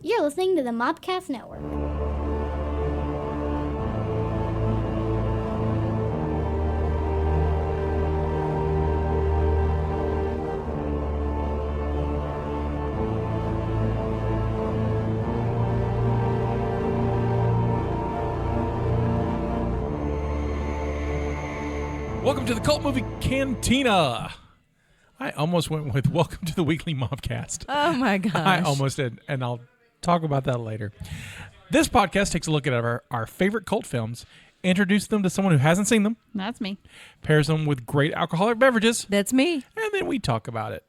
You're listening to the Mobcast Network. Welcome to the Cult Movie Cantina. I almost went with Welcome to the Weekly Mobcast. Oh my gosh. I almost did, and I'll talk about that later. This podcast takes a look at our favorite cult films, introduces them to someone who hasn't seen them, That's me. pairs them with great alcoholic beverages, That's me. and then we talk about it.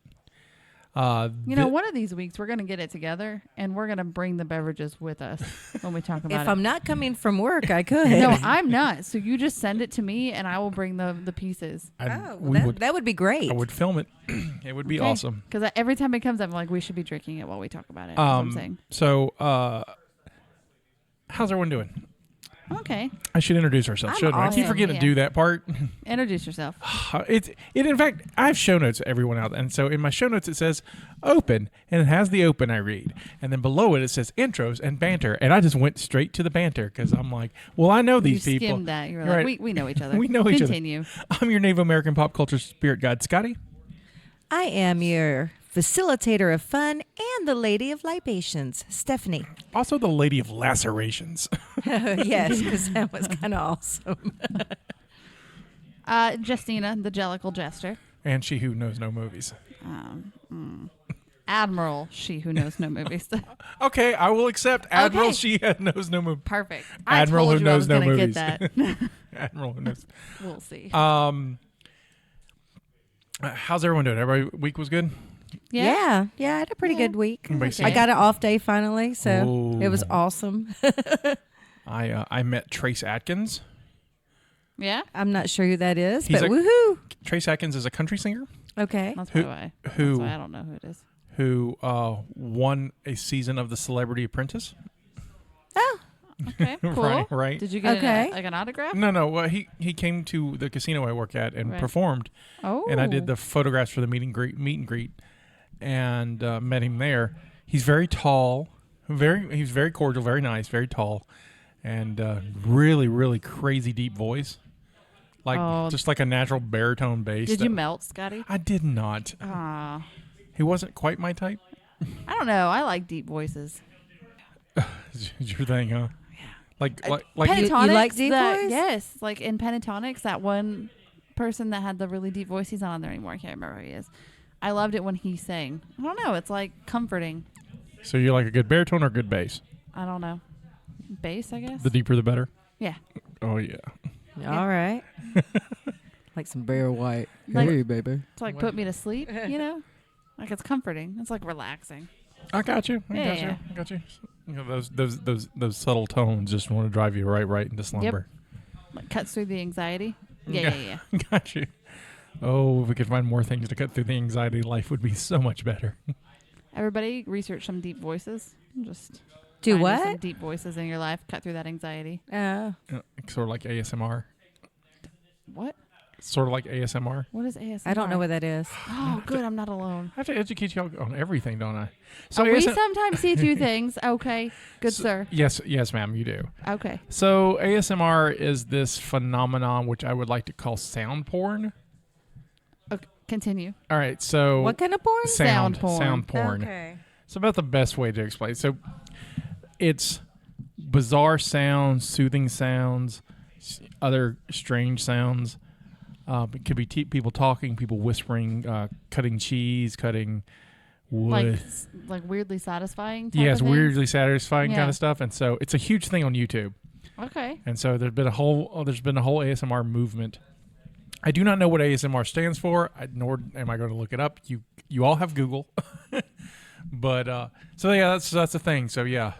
One of these weeks we're going to get it together and we're going to bring the beverages with us when we talk about If it. I'm not coming from work, I could. No, I'm not. So you just send it to me and I will bring the pieces. That would be great. I would film it. It would be awesome. Because every time it comes up, I'm like, we should be drinking it while we talk about it. That's what I'm saying. So, how's everyone doing? Okay. I should introduce ourselves, shouldn't I? I keep awesome. forgetting to do that part. Introduce yourself. In fact, I have show notes, everyone out. And so in my show notes, it says open, and it has the open I read. And then below it says intros and banter. And I just went straight to the banter because I'm like, well, I know these you people. skimmed that. You're Right. like, we know each other. We know each other. Continue. I'm your Native American pop culture spirit guide, Scotty. I am your facilitator of fun and the lady of libations, Stephanie. Also the lady of lacerations. Yes, because that was kind of awesome. Justina, the Jellicle Jester. And she who knows no movies. Admiral, she who knows no movies. Okay, I will accept Admiral Okay. she knows no movies. Perfect. Admiral I who told you I knows was no gonna movies. Get that. Admiral who knows. We'll see. How's everyone doing? Everybody week was good? Yeah, I had a pretty good week. Everybody see I it? got an off day finally, so Ooh. it was awesome. I met Trace Atkins. Yeah? I'm not sure who that is, He's but a- woohoo. Trace Atkins is a country singer Okay. That's Who- why who- I don't know who it is. who won a season of The Celebrity Apprentice. Oh, Okay, cool. Right. Did you get Okay. an autograph? No. Well, he came to the casino I work at and Right. performed, Oh. and I did the photographs for the meet and greet, and met him there. He's very tall, he's very cordial, very nice, very tall, and really, really crazy deep voice, like just like a natural baritone bass. Did you melt, Scotty? I did not. Ah. He wasn't quite my type. I don't know. I like deep voices. Is your thing, huh? Like Pentatonics, You like deep that, voice? Yes. Like in Pentatonics, that one person that had the really deep voice, he's not on there anymore. I can't remember who he is. I loved it when he sang. I don't know. It's like comforting. So you like a good baritone or a good bass? I don't know. Bass, I guess? The deeper, the better. Yeah. Oh yeah. all right. Like some Bear White. Like- Hey, baby. It's like put me to sleep, you know? Like it's comforting. It's like relaxing. I got you. I got you. You know, those subtle tones just want to drive you right into slumber. Like cuts through the anxiety. Yeah. Got you. Oh, if we could find more things to cut through the anxiety, life would be so much better. Everybody research some deep voices. Just Do find what? Some deep voices in your life. Cut through that anxiety. Sort of like ASMR. What? Sort of like ASMR. What is ASMR? I don't know what that is. Oh, good. I'm not alone. I have to educate you on everything, don't I? So We sometimes see through things. Okay. Good, sir. Yes, ma'am, you do. Okay. So ASMR is this phenomenon which I would like to call sound porn. Okay. Continue. All right, so What kind of porn? sound porn. Sound porn. Okay. It's about the best way to explain. So it's bizarre sounds, soothing sounds, other strange sounds. It could be people talking, people whispering, cutting cheese, cutting wood. Like weirdly satisfying. Type Yes, of things? weirdly satisfying kind Yeah. of stuff. And so it's a huge thing on YouTube. Okay. And so there's been a whole ASMR movement. I do not know what ASMR stands for, nor am I going to look it up. You all have Google. But so yeah, that's the thing. So yeah.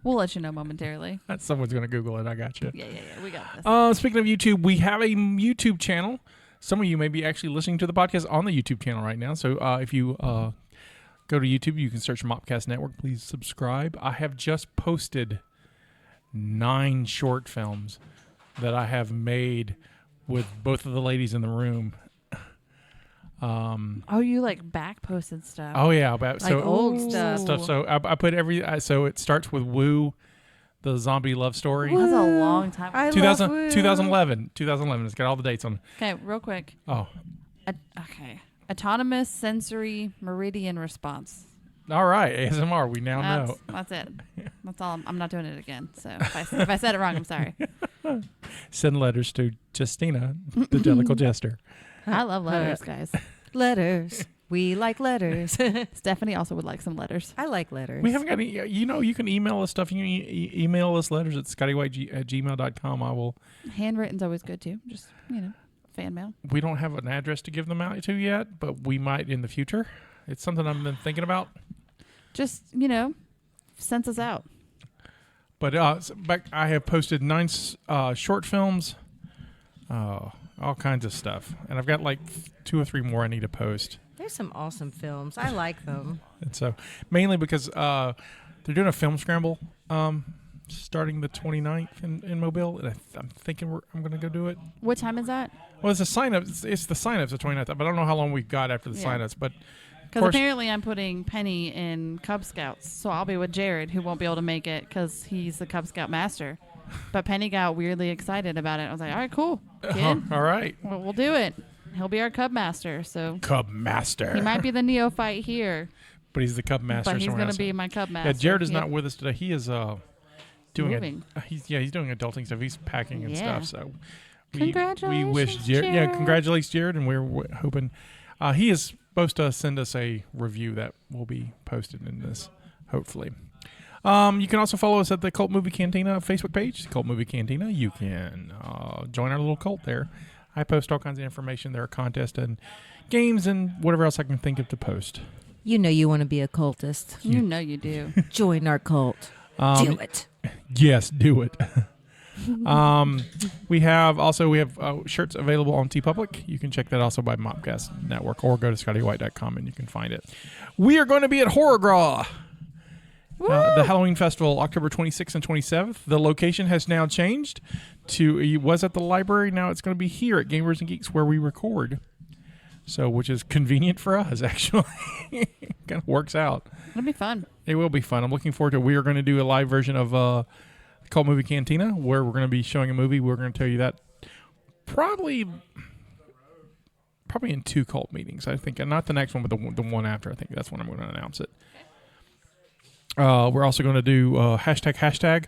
We'll let you know momentarily. Someone's going to Google it. I got you. Yeah. We got this. Speaking of YouTube, we have a YouTube channel. Some of you may be actually listening to the podcast on the YouTube channel right now. So if you go to YouTube, you can search Mopcast Network. Please subscribe. I have just posted 9 short films that I have made with both of the ladies in the room. Oh, you like back posted stuff. Oh yeah, about Like old stuff. So I put so it starts with Woo, the zombie love story. That's a long time. I 2000, love Woo. 2011. It's got all the dates on. Okay, real quick. Oh, Okay. Autonomous sensory meridian response. all right. ASMR. We now know. That's it. That's all. I'm not doing it again. So if I said it wrong, I'm sorry. Send letters to Justina, the Jellicle Jester. I love letters, guys. Letters. We like letters. Stephanie also would like some letters. I like letters. We haven't got any. You can email us stuff. You can email us letters at scottywhite@gmail.com. I will. Handwritten's always good too. Just fan mail. We don't have an address to give them out to yet, but we might in the future. It's something I've been thinking about. Just sense us out. But I have posted 9 short films, all kinds of stuff, and I've got like 2 or 3 more I need to post. There's some awesome films. I like them. And so mainly because they're doing a film scramble starting the 29th in Mobile, and I'm thinking I'm going to go do it. What time is that? Well, it's a sign up. It's the sign ups the 29th, but I don't know how long we've got after the sign ups. But because apparently I'm putting Penny in Cub Scouts, so I'll be with Jared, who won't be able to make it because he's the Cub Scout master. But Penny got weirdly excited about it. I was like, all right, cool, kid. All right. Well, we'll do it. He'll be our Cub master. So Cub master. he might be the neophyte here, but he's the Cub master. but he's going to be my Cub master. Yeah, Jared is not with us today. He is doing Moving. He's doing adulting stuff. He's packing and stuff. So congratulations, we wish Jared. Yeah, congratulations, Jared, and we're hoping he is supposed to send us a review that will be posted in this, hopefully. You can also follow us at the Cult Movie Cantina Facebook page, Cult Movie Cantina. You can join our little cult there. I post all kinds of information. There are contests and games and whatever else I can think of to post. You know you want to be a cultist. You know you do. Join our cult. Do it. Yes, do it. We have shirts available on TeePublic. You can check that also by Mopcast Network or go to scottywhite.com and you can find it. We are going to be at Horrorgraw, the Halloween Festival, October 26th and 27th. The location has now changed it was at the library. Now it's going to be here at Gamers and Geeks where we record. So, which is convenient for us, actually. Kind of works out. It'll be fun. It will be fun. I'm looking forward to it. We are going to do a live version of Cult Movie Cantina where we're going to be showing a movie. We're going to tell you that probably in 2 cult meetings, I think. And not the next one, but the one after. I think that's when I'm going to announce it. We're also going to do hashtag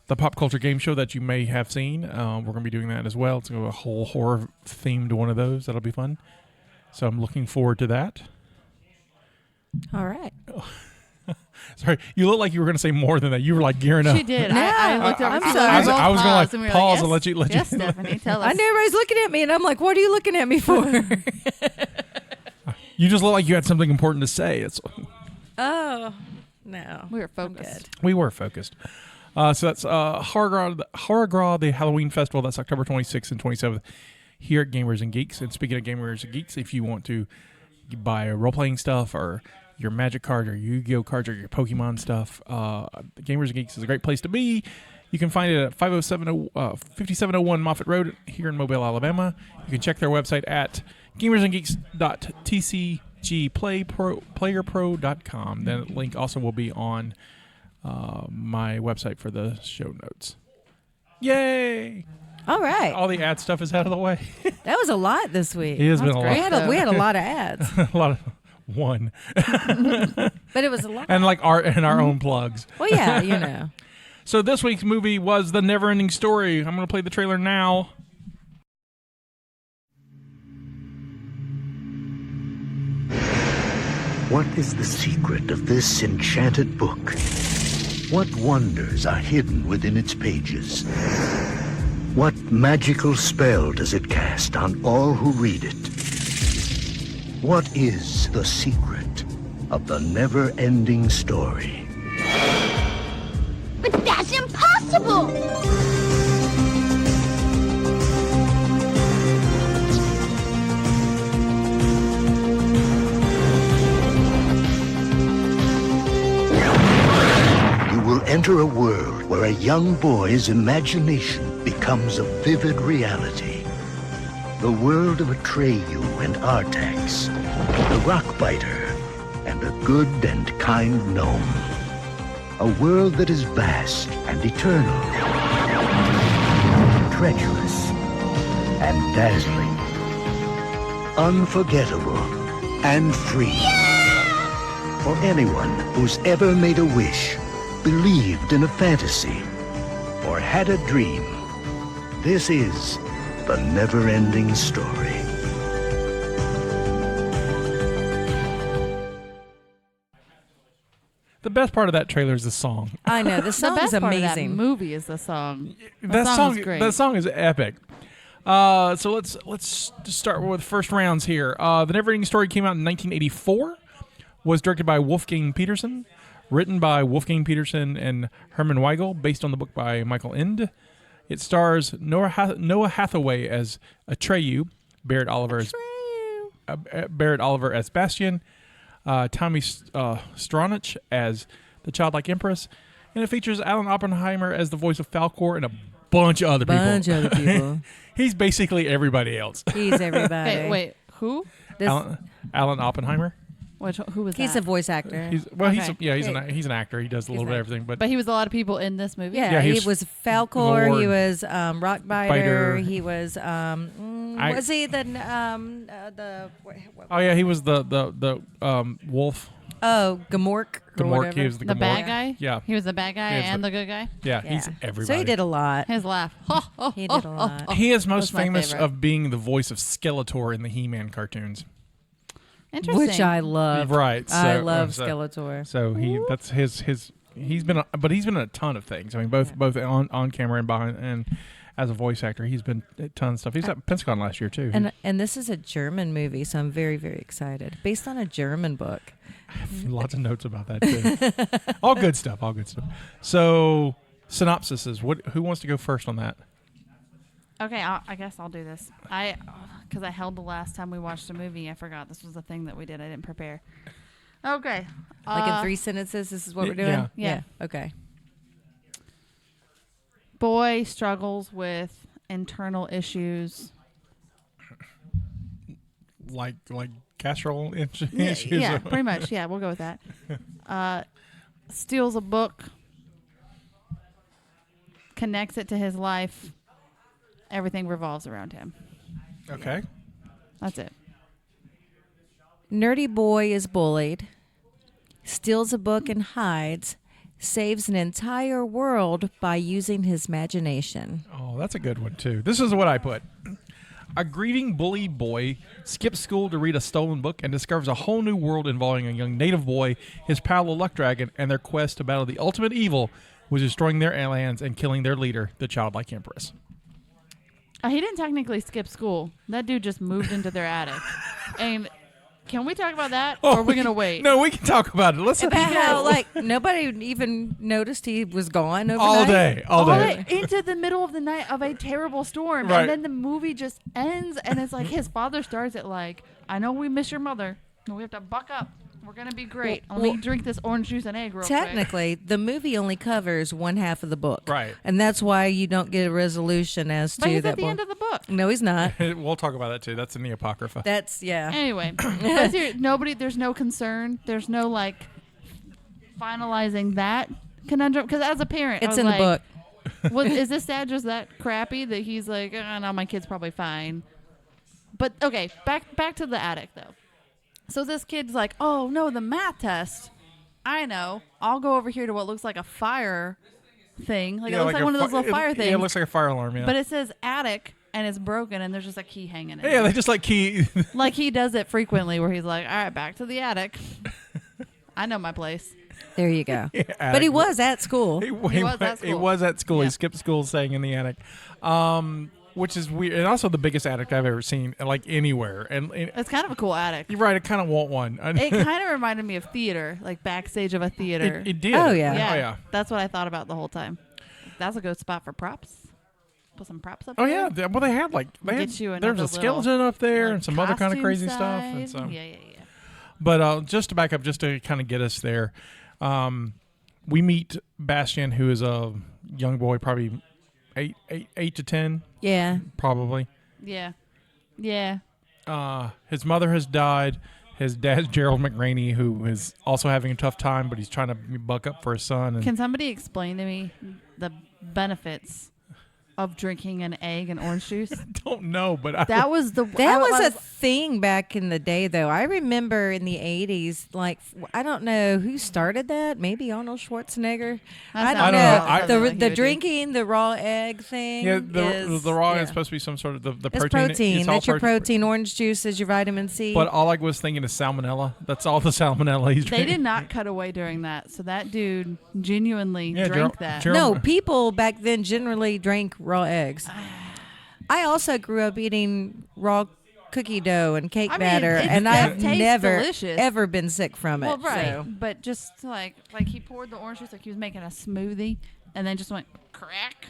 the pop culture game show that you may have seen. We're going to be doing that as well. It's a whole horror themed one of those. That'll be fun. So I'm looking forward to that. All right. Sorry, you look like you were going to say more than that. You were like gearing up. She did. No, I looked over. I'm sorry. I was going to and we were pause like, and let you. Yes, Stephanie, tell us. I know everybody's looking at me, and I'm like, what are you looking at me for? You just look like you had something important to say. Oh, no. We were focused. We were focused. So that's Horrorgraw, the Halloween Festival. That's October 26th and 27th here at Gamers and Geeks. And speaking of Gamers and Geeks, if you want to buy role-playing stuff or your Magic card or Yu-Gi-Oh cards or your Pokemon stuff, Gamers and Geeks is a great place to be. You can find it at 5701 Moffett Road here in Mobile, Alabama. You can check their website at gamersandgeeks.tcgplayerpro.com. That link also will be on my website for the show notes. Yay! All right. All the ad stuff is out of the way. That was a lot this week. It has been a lot. We had a lot of ads. A lot of one. But it was a lot. And like our own plugs. Well, yeah, you know. So this week's movie was The NeverEnding Story. I'm going to play the trailer now. What is the secret of this enchanted book? What wonders are hidden within its pages? What magical spell does it cast on all who read it? What is the secret of the never-ending story? But that's impossible! You will enter a world where a young boy's imagination becomes a vivid reality. The world of Atreyu and Artax, the Rockbiter, and a good and kind gnome. A world that is vast and eternal, treacherous and dazzling, unforgettable and free. For anyone who's ever made a wish, believed in a fantasy, or had a dream, this is the NeverEnding Story. The best part of that trailer is the song. I know the The song best is part of that amazing. movie is the song. That song is great. That song is epic. So let's just start with first rounds here. The NeverEnding Story came out in 1984. Was directed by Wolfgang Petersen, written by Wolfgang Petersen and Herman Weigel, based on the book by Michael Ende. It stars Noah Hathaway as Atreyu, Barrett Oliver as Bastian, Tommy Stronach as the childlike empress, and it features Alan Oppenheimer as the voice of Falkor and a bunch of other people. He's basically everybody else. He's everybody. Okay, wait, who? This- Alan Oppenheimer. Who was he's that? a voice actor. He's an actor. He does a little bit of everything, but But he was a lot of people in this movie. yeah, he was Falkor. Lord. He was Rockbiter. Biter. He was was he the oh yeah, he was the wolf. Gamork. or Gamork. whatever. He was the The Gamork. bad guy? Yeah. He was the bad guy He is and the- the good guy? Yeah, Yeah. he's everybody. So he did a lot. His laugh. He did a lot. He is most That's my famous favorite. of being the voice of Skeletor in the He-Man cartoons. Interesting. Which I love. Right. I so- love so- Skeletor. So that's his he's been in a ton of things. I mean both on camera and behind and as a voice actor, he's been a ton of stuff. He was at Pensacon last year too. And this is a German movie, so I'm very, very excited. Based on a German book. Lots of notes about that too. All good stuff. So synopsis is who wants to go first on that? Okay, I guess I'll do this. Because I held the last time we watched a movie. I forgot this was the thing that we did. I didn't prepare. Okay. Like in 3 sentences, this is what we're doing? Yeah. Okay. Boy struggles with internal issues. Like casserole issues. Yeah, pretty much. Yeah, we'll go with that. Steals a book. Connects it to his life. Everything revolves around him. Okay. That's it. Nerdy boy is bullied, steals a book and hides, saves an entire world by using his imagination. Oh, that's a good one too. This is what I put. A grieving bully boy skips school to read a stolen book and discovers a whole new world involving a young native boy, his pal the Luck Dragon, and their quest to battle the ultimate evil, which is destroying their lands and killing their leader, the childlike empress. He didn't technically skip school. That dude just moved into their attic. And can we talk about that? Or are we going to wait? No, we can talk about it. Listen. About how, nobody even noticed he was gone overnight. All day. Into the middle of the night of a terrible storm. Right. And then the movie just ends. And it's like his father starts it like, I know we miss your mother. But we have to buck up. We're going to be great. Let me drink this orange juice and egg real quick. Technically, the movie only covers one half of the book. Right. And that's why you don't get a resolution as But to he's that at the boy. end of the book. No, he's not. We'll talk about that too. That's in the Apocrypha. That's, yeah. Anyway, but there's no concern. There's no finalizing that conundrum. Because as a parent, I It's was in the like, book. Is this dad just that crappy that he's like, oh, no, my kid's probably fine. But okay, back to the attic though. So this kid's like, oh no, the math test. I know. I'll go over here to what looks like a fire thing. It looks like one of those little fire things. Yeah, it looks like a fire alarm. Yeah. But it says attic and it's broken and there's just a key hanging in yeah, it. they just key. Like he does it frequently where he's like, all right, back to the attic. I know my place. There you go. Yeah, But he was at school. He was at school. He was at school. Yeah. He skipped school staying in the attic. Which is weird. And also the biggest attic I've ever seen, anywhere. And It's kind of a cool attic. you're right, I kind of want one. It kind of reminded me of theater, like backstage of a theater. It did. Oh, yeah. Yeah, Oh, yeah. That's what I thought about the whole time. That's a good spot for props. Put some props up Oh, there. yeah. Well, they had Get you there's another a skeleton up there and some other kind of costume crazy side. stuff. And so. Yeah. But just to back up, just to kind of get us there, we meet Bastian, who is a young boy, probably eight to 10, Yeah. probably. Yeah. Yeah. His mother has died. His dad's Gerald McRaney, who is also having a tough time, but he's trying to buck up for his son. And Can somebody explain to me the benefits of drinking an egg and orange juice? don't know, but That was the That was a thing back in the day, though. I remember in the 80s, like, I don't know who started that. Maybe Arnold Schwarzenegger. I sounds don't like know. something like he The would do. drinking the raw egg thing. yeah, is, the raw yeah. is supposed to be some sort of the It's protein. protein. It's all That's your protein. Orange juice is your vitamin C. But all I was thinking is salmonella. That's all the salmonella he's They drinking. did not cut away during that, so that dude genuinely Yeah, drank that. No, people back then generally drank raw eggs. I also grew up eating raw cookie dough and cake I mean, batter, it and does I've taste never delicious. ever been sick from it. Well, right, so. but just like he poured the orange juice like he was making a smoothie, and then just went crack.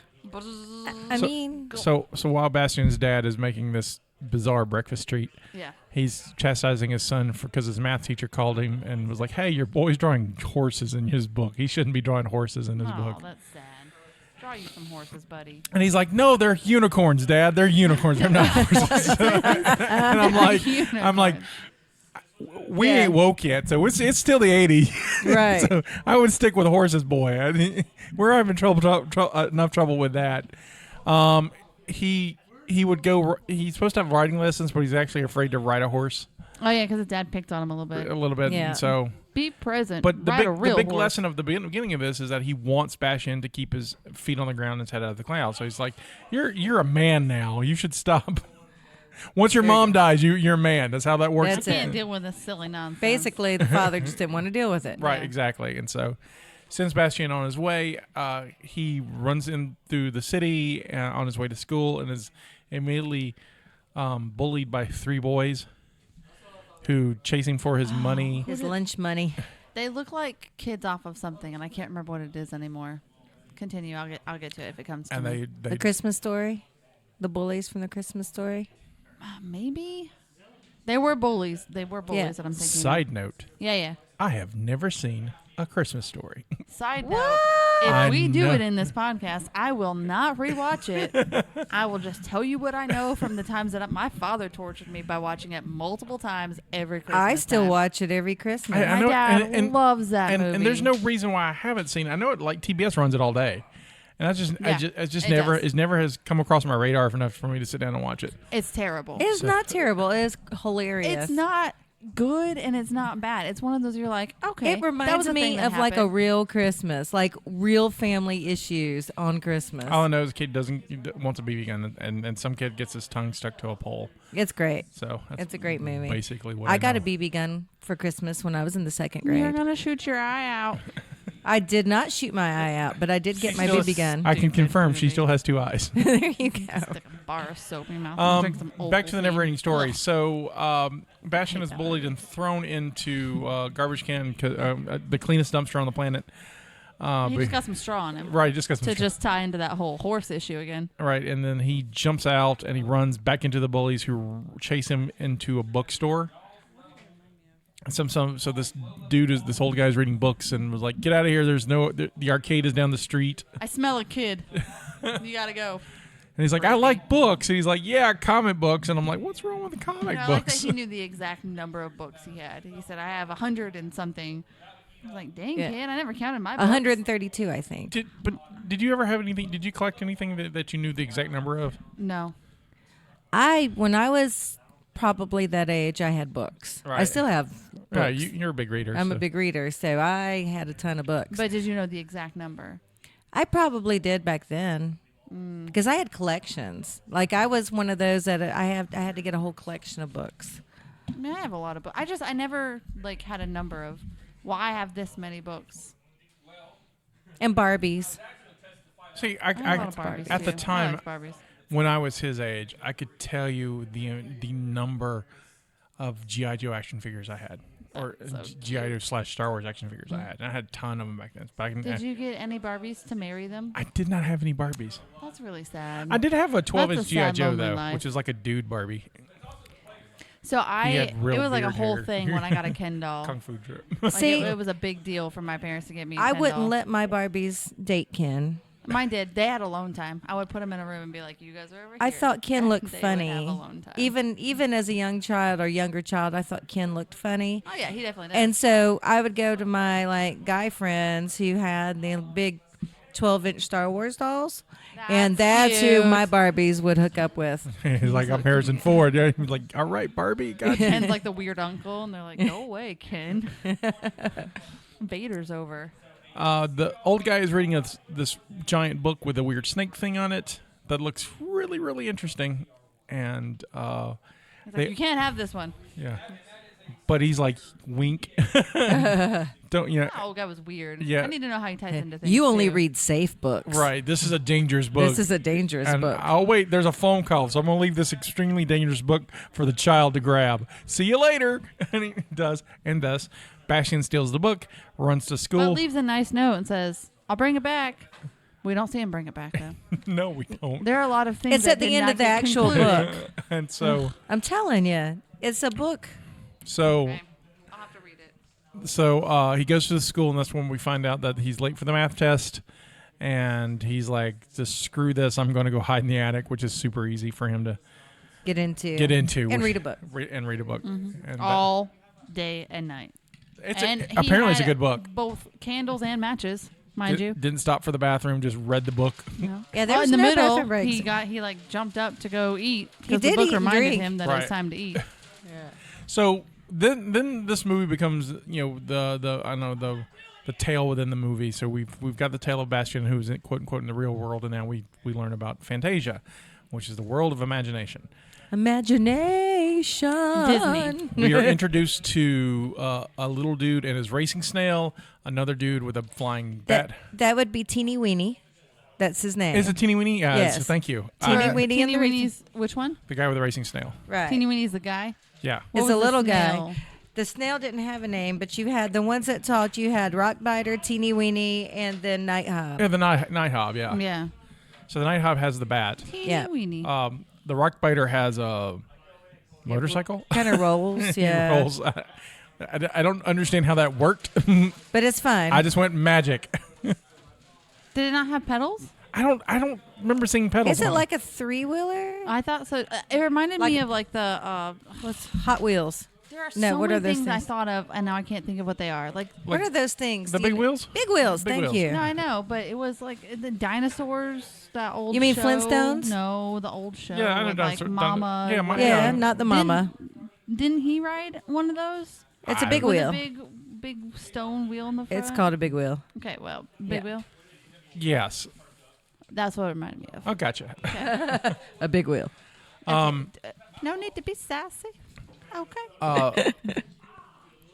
I mean, So while Bastian's dad is making this bizarre breakfast treat, Yeah. he's chastising his son because his math teacher called him and was like, "Hey, your boy's drawing horses in his book. He shouldn't be drawing horses in his Oh, book." that's sad. Draw you some horses, buddy. And he's like, "No, they're unicorns, Dad. They're unicorns. They're not horses." And I'm like, we Yeah. ain't woke yet, so it's still the '80s. right. So I would stick with horses, boy. We're having enough trouble with that. He would go. He's supposed to have riding lessons, but he's actually afraid to ride a horse Oh yeah, because his dad picked on him a little bit. a little bit. Yeah. And so, Be present. but the Ride a real big horse. lesson of the beginning of this is that he wants Bastion to keep his feet on the ground and his head out of the clouds. So he's like, "You're a man now. You should stop." Once your mom dies, you're a man. That's how that works. That's Can't it. deal with this silly nonsense. Basically, the father just didn't want to deal with it. Right, Yeah. exactly. And so sends Bastien on his way. He runs in through the city on his way to school and is immediately bullied by three boys who chase him for his money. His lunch money. They look like kids off of something, and I can't remember what it is anymore. Continue. I'll get to it if it comes to And me. they The Christmas Story. The bullies from the Christmas Story. Maybe they were bullies. They were bullies Yeah. that I'm thinking. side note, Yeah. I have never seen A Christmas Story. Side note: if I we do know. it in this podcast, I will not rewatch it. I will just tell you what I know from the times that my father tortured me by watching it multiple times every Christmas. I still time. watch it every Christmas. I My know- dad and- loves that movie. And there's no reason why I haven't seen it. I know it, like TBS runs it all day. And that's just, Yeah, it just it never, does. it never has come across my radar enough for me to sit down and watch it. It's terrible. It is not terrible. It is hilarious. It's not good and it's not bad. It's one of those you're like, okay. It that was reminds a thing me that of like a happened. real Christmas, like real family issues on Christmas. All I know is a kid wants a BB gun, and some kid gets his tongue stuck to a pole. It's great. So that's It's a great movie. basically what I got know. a BB gun for Christmas when I was in the second You're grade. gonna shoot your eye out. I did not shoot my eye out, but I did get my Still- BB gun. I can Stupid confirm she movie. still has two eyes. There you go. Stick a bar of soap in your mouth and drink some Back to the Ovaltine. never-ending story. Ugh. So Bastion is bullied and thrown into garbage can, the cleanest dumpster on the planet. He just got some straw on him. Right, just got some To just tie into that whole horse issue again. right, and then he jumps out and he runs back into the bullies who chase him into a bookstore. So this this old guy's reading books and was like, "Get out of here! There's the arcade is down the street." I smell a kid. You gotta go. And he's like, "I like books." And he's like, "Yeah, comic books." And I'm like, "What's wrong with the comic I like that books?" he knew the exact number of books he had. He said, I have 100 and something. I was like, dang, Yeah. kid, I never counted my books. 132, I think. Did you ever have anything? Did you collect anything that you knew the exact number of? No. When I was probably that age, I had books. I Right. still have books. Yeah, you're a big reader. I'm a so- big reader, so I had a ton of books. But did you know the exact number? I probably did back then because I had collections. Like I was one of those that I had to get a whole collection of books. I mean, I have a lot of books. I never, like, had a number of, well, I have this many books. And Barbies. See, I have a lot of Barbies, at the too. time I like Barbies. when I was his age, I could tell you the number of GI Joe action figures I had, or So GI Joe / Star Wars action figures I had. And I had a ton of them back then. Did you get any Barbies to marry them? I did not have any Barbies. That's really sad. I did have a 12-inch That's a GI sad, Joe lonely though, life. which is like a dude Barbie. So had it real was like a weird whole hair. thing when I got a Ken doll. Kung Fu drip. Like See, it was a big deal for my parents to get me a I Ken wouldn't doll. let my Barbies date Ken. Mine did. They had alone time. I would put them in a room and be like, "You guys are over here." I thought Ken looked They would funny. have alone time. Even as a young child or younger child, I thought Ken looked funny. Oh yeah, he definitely does. And so I would go to my guy friends who had the big 12-inch Star Wars dolls, and that's who cute. my Barbies would hook up with. He's like, I'm Harrison Ford. Yeah, he's like, all right, Barbie, got you. Ken's like the weird uncle, and they're like, "No way, Ken." Vader's over. The old guy is reading this giant book with a weird snake thing on it that looks really, really interesting. And He's like, They- "You can't have this one." yeah, but he's like, wink. Don't you know? That old guy was weird. Yeah. I need to know how he ties into things. You only too. read safe books. Right. This is a dangerous book. This is a dangerous and book. oh wait, there's a phone call, so I'm gonna leave this extremely dangerous book for the child to grab. See you later. And he does, and thus Bastian steals the book, runs to But school. leaves a nice note and says, "I'll bring it back." We don't see him bring it back though. No, we don't. There are a lot of things. It's that at the did end not of the get actual concluded. book. And so, I'm telling you, it's a book. Okay. I'll have to read it. so he goes to the school, and that's when we find out that he's late for the math test. And he's like, "Just screw this! I'm going to go hide in the attic," which is super easy for him to Get into. and read a book. And read a book. And that- All day and night. it's And he apparently it's a had good book. Both candles and matches, mind you. Didn't stop for the bathroom, just read the book. No. Yeah, there Well, was in the no middle, bathroom breaks. he jumped up to go eat He because the did book eat and reminded drink. him that it Right. was time to eat. So then this movie becomes the tale within the movie. So we've got the tale of Bastian, who's in, quote unquote in the real world, and now we learn about Fantasia, which is the world of imagination. Imagination. Disney. We are introduced to a little dude and his racing snail, another dude with a flying bat. That would be Teeny Weeny. That's his name. Is it Teeny Weeny? Yeah. Yes. Thank you. Teeny Weeny and Teeny the racing- Weenie's, which one? The guy with the racing snail. Right. Teeny Weenie's the guy. Yeah. What It's was a the little snail? guy. The snail didn't have a name, but you had the ones that talked. You had Rockbiter, Teeny Weeny, and then Nighthawk. Yeah, the Nighthawk. Yeah. Yeah. So the Nighthawk has the bat. Teeny Yeah. Weenie. The Rockbiter has a motorcycle. Kind of rolls, He yeah. rolls. I don't understand how that worked. But it's fine. I just went magic. Did it not have pedals? I don't remember seeing pedals. Is it on like a 3-wheeler? I thought so. It reminded Like- me of like the. What's Hot Wheels? There are No, so what many are those things I things? thought of, and now I can't think of what they are. Like, What are those things? the Do you- big wheels? Big wheels. Big Thank wheels. you. no, I know, but it was like the dinosaurs. That old. You mean show. Flintstones? No, the old show. Yeah, I know with, like dinosaur- Mama. yeah, and Yeah, Yeah. not the mama. Didn't he ride one of those? It's a I- big With wheel. a big stone wheel in the front. It's called a big wheel. Okay, well, big Yeah. wheel. Yes. That's what it reminded me of. Oh, gotcha. A big wheel. No need to be sassy. Okay.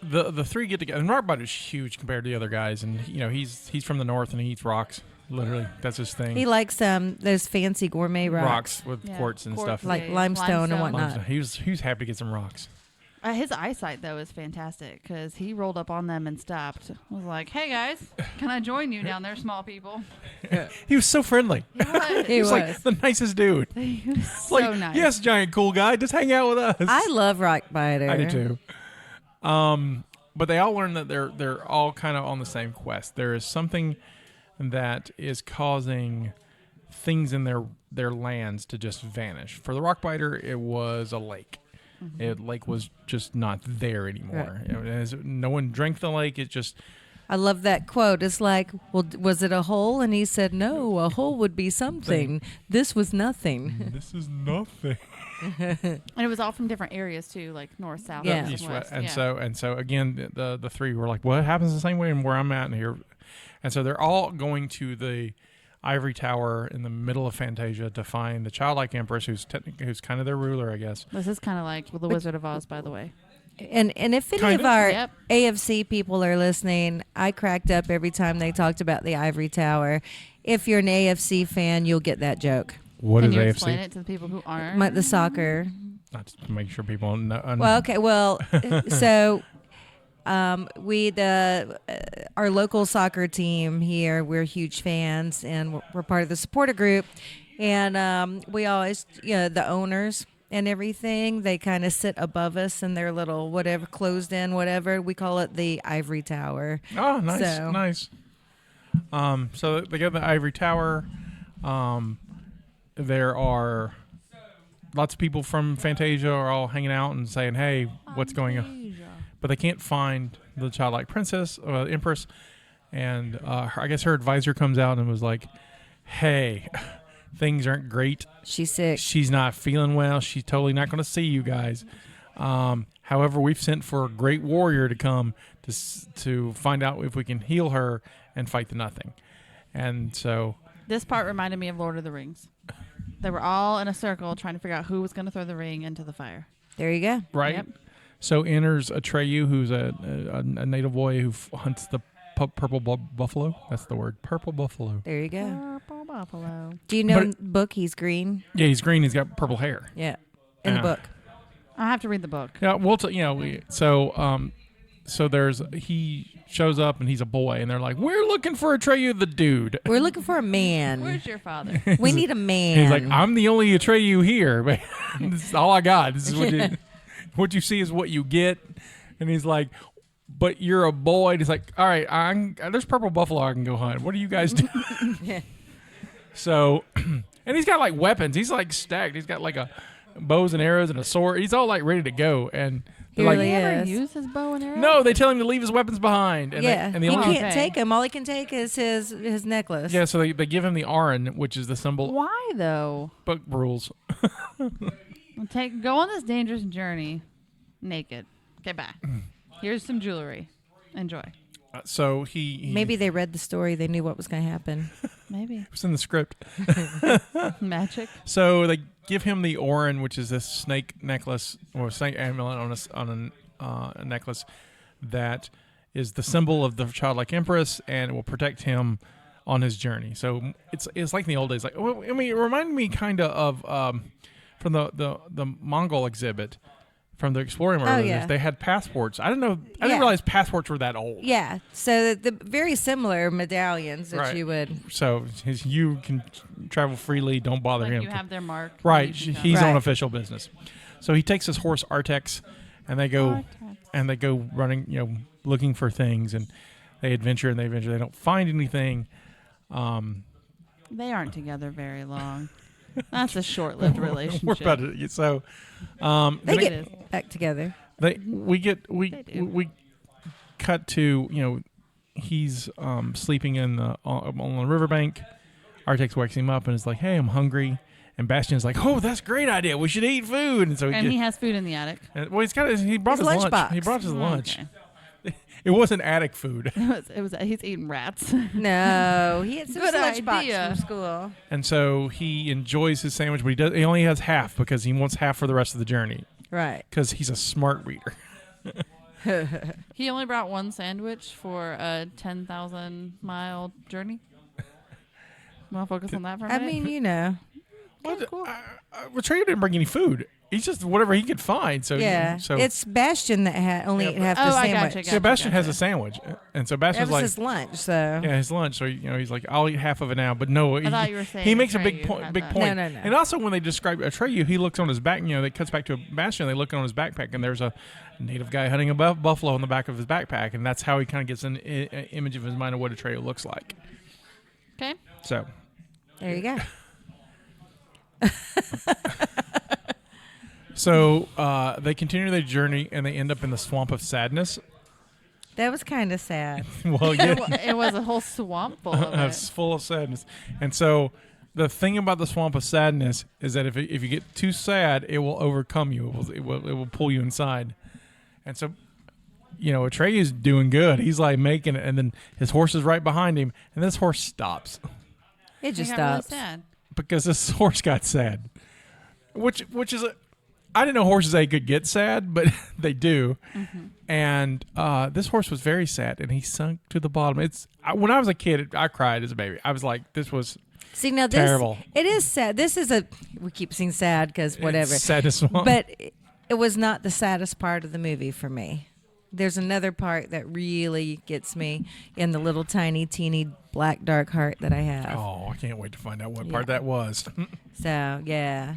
The three get together, and Rockbiter's huge compared to the other guys, and he's from the north and he eats rocks. Literally, that's his thing. He likes those fancy gourmet rocks. with Yeah, quartz and stuff. Like limestone and whatnot. He was happy to get some rocks. His eyesight though is fantastic because he rolled up on them and stopped. Was like, "Hey guys, can I join you down there, small people?" He was so friendly. He was. He He was was. like the nicest dude. He was so Like, nice. yes, giant cool guy, just hang out with us. I love Rockbiter. I do too. But they all learn that they're all kind of on the same quest. There is something that is causing things in their lands to just vanish. For the Rockbiter, it was a lake. The lake was just not there anymore. No one drank the lake. It just I love that quote. It's like, well, was it a hole? And he said, no, a hole would be something. This was nothing. this is nothing. And it was all from different areas too, like north, south, Yeah. east, East, and west. west. Yeah. And so again, the three were like, well, it happens the same way in where I'm at here. And so they're all going to the ivory tower in the middle of Fantasia to find the childlike empress, who's kind of their ruler, I guess. This is kind of like the Wizard of Oz, by the way. And if any Kind of of. our Yep. AFC people are listening, I cracked up every time they talked about the ivory tower. If you're an AFC fan, you'll get that joke. What Can is you AFC? explain it to the people who aren't? The soccer. Not to make sure people know. Well, okay. Well, so we our local soccer team here. We're huge fans, and we're part of the supporter group. And we always, the owners and everything, they kind of sit above us in their little whatever closed in whatever we call it, the ivory tower. Oh, nice, So- nice. So they go to the ivory tower. There are lots of people from Fantasia are all hanging out and saying, "Hey, what's going on?" But they can't find the childlike princess, empress. And I guess her advisor comes out and was like, "Hey, things aren't great. She's sick. She's not feeling well. She's totally not going to see you guys. However, we've sent for a great warrior to come to find out if we can heal her and fight the nothing." And so This part reminded me of Lord of the Rings. They were all in a circle trying to figure out who was going to throw the ring into the fire. There you go. right. Yep. So enters Atreyu, who's a native boy who hunts the purple buffalo. That's the word, purple buffalo. There you go. Purple buffalo. Do you know But in the book he's green? Yeah, he's green. He's got purple hair. Yeah. In Yeah. the book. I have to read the book. Yeah, we'll so there's he shows up and he's a boy, and they're like, "We're looking for Atreyu, the dude." We're looking for a man. Where's your father? We need a man. He's like, "I'm the only Atreyu here, but this is all I got. This is what you see is what you get." And he's like, "But you're a boy." And he's like, "All right, there's purple buffalo I can go hunt. What do you guys do?" So, and he's got like weapons. He's like stacked. He's got like a bows and arrows and a sword. He's all like ready to go. And they're He like, really He ever is. use his bow and arrow? "No," they tell him to leave his weapons behind. And Yeah. and the He only can't take him. All he can take is his necklace. yeah, so they give him the Aran, which is the symbol. Why though? Book rules. Go on this dangerous journey naked. Okay, bye. Here's some jewelry. Enjoy. So he Maybe they read the story. They knew what was going to happen. Maybe. it was in the script. Magic. So they give him the Orin, which is this snake necklace or snake amulet on a necklace that is the symbol of the childlike empress, and it will protect him on his journey. So it's like in the old days. Like, I mean, it reminded me kind of from the Mongol exhibit from the exploring movies. yeah. They had passports. I didn't know. I Yeah. didn't realize passports were that old. Yeah. So the very similar medallions that Right. you would. So you can travel freely. Don't bother Like him. you have their mark. Right, and you can he's come. on Right. official business. So he takes his horse Artex, and they go running, looking for things, and they adventure. They don't find anything. They aren't together very long. That's a short-lived relationship. We're about to so. They It is. get back together. We cut to he's sleeping on the riverbank. Artex wakes him up and is like, "Hey, I'm hungry." And Bastion's like, "Oh, that's a great idea. We should eat food." And so And he has food in the attic. he brought his lunch. lunchbox. He brought his lunch. Okay. It wasn't attic food. It was. He's eating rats. No, he had some Good lunchbox idea. from school. And so he enjoys his sandwich, but he only has half because he wants half for the rest of the journey Right. because he's a smart reader. He only brought one sandwich for a 10,000-mile journey. Want to focus on that for a I minute? mean, What? cool. Atreyu didn't bring any food. He's just whatever he could find. So yeah. so It's Bastion that only Yeah, but- half the Oh, I sandwich. gotcha, Sebastian has gotcha. a sandwich, and so That Bastion's was like, his lunch, so. yeah, his lunch. So he's like, I'll eat half of it now. But no, I thought you were saying he makes a Atreyu big point. had Big that. point. No. And also when they describe Atreyu, he looks on his back. They cuts back to Bastion. They look on his backpack, and there's a native guy hunting a buffalo on the back of his backpack, and that's how he kind of gets an image of his mind of what Atreyu looks like. Okay. So. There you go. So they continue their journey, and they end up in the swamp of sadness. That was kind of sad. Well, yeah, It was a whole swamp full of it's it. full of sadness. And so the thing about the swamp of sadness is that if you get too sad, it will overcome you. It will pull you inside. And so, Atreyu's doing good. He's like making it, and then his horse is right behind him, and this horse stops It just I got really stops. sad. because this horse got sad. Which is I didn't know horses could get sad, but they do. Mm-hmm. And this horse was very sad, and he sunk to the bottom. When I was a kid, I cried as a baby. I was like, this was See, now this, terrible. it is sad. This is we keep saying sad because whatever. It's saddest swamp. But it was not the saddest part of the movie for me. There's another part that really gets me in the little tiny, teeny, black, dark heart that I have. Oh, I can't wait to find out what Yeah. part that was. So, yeah.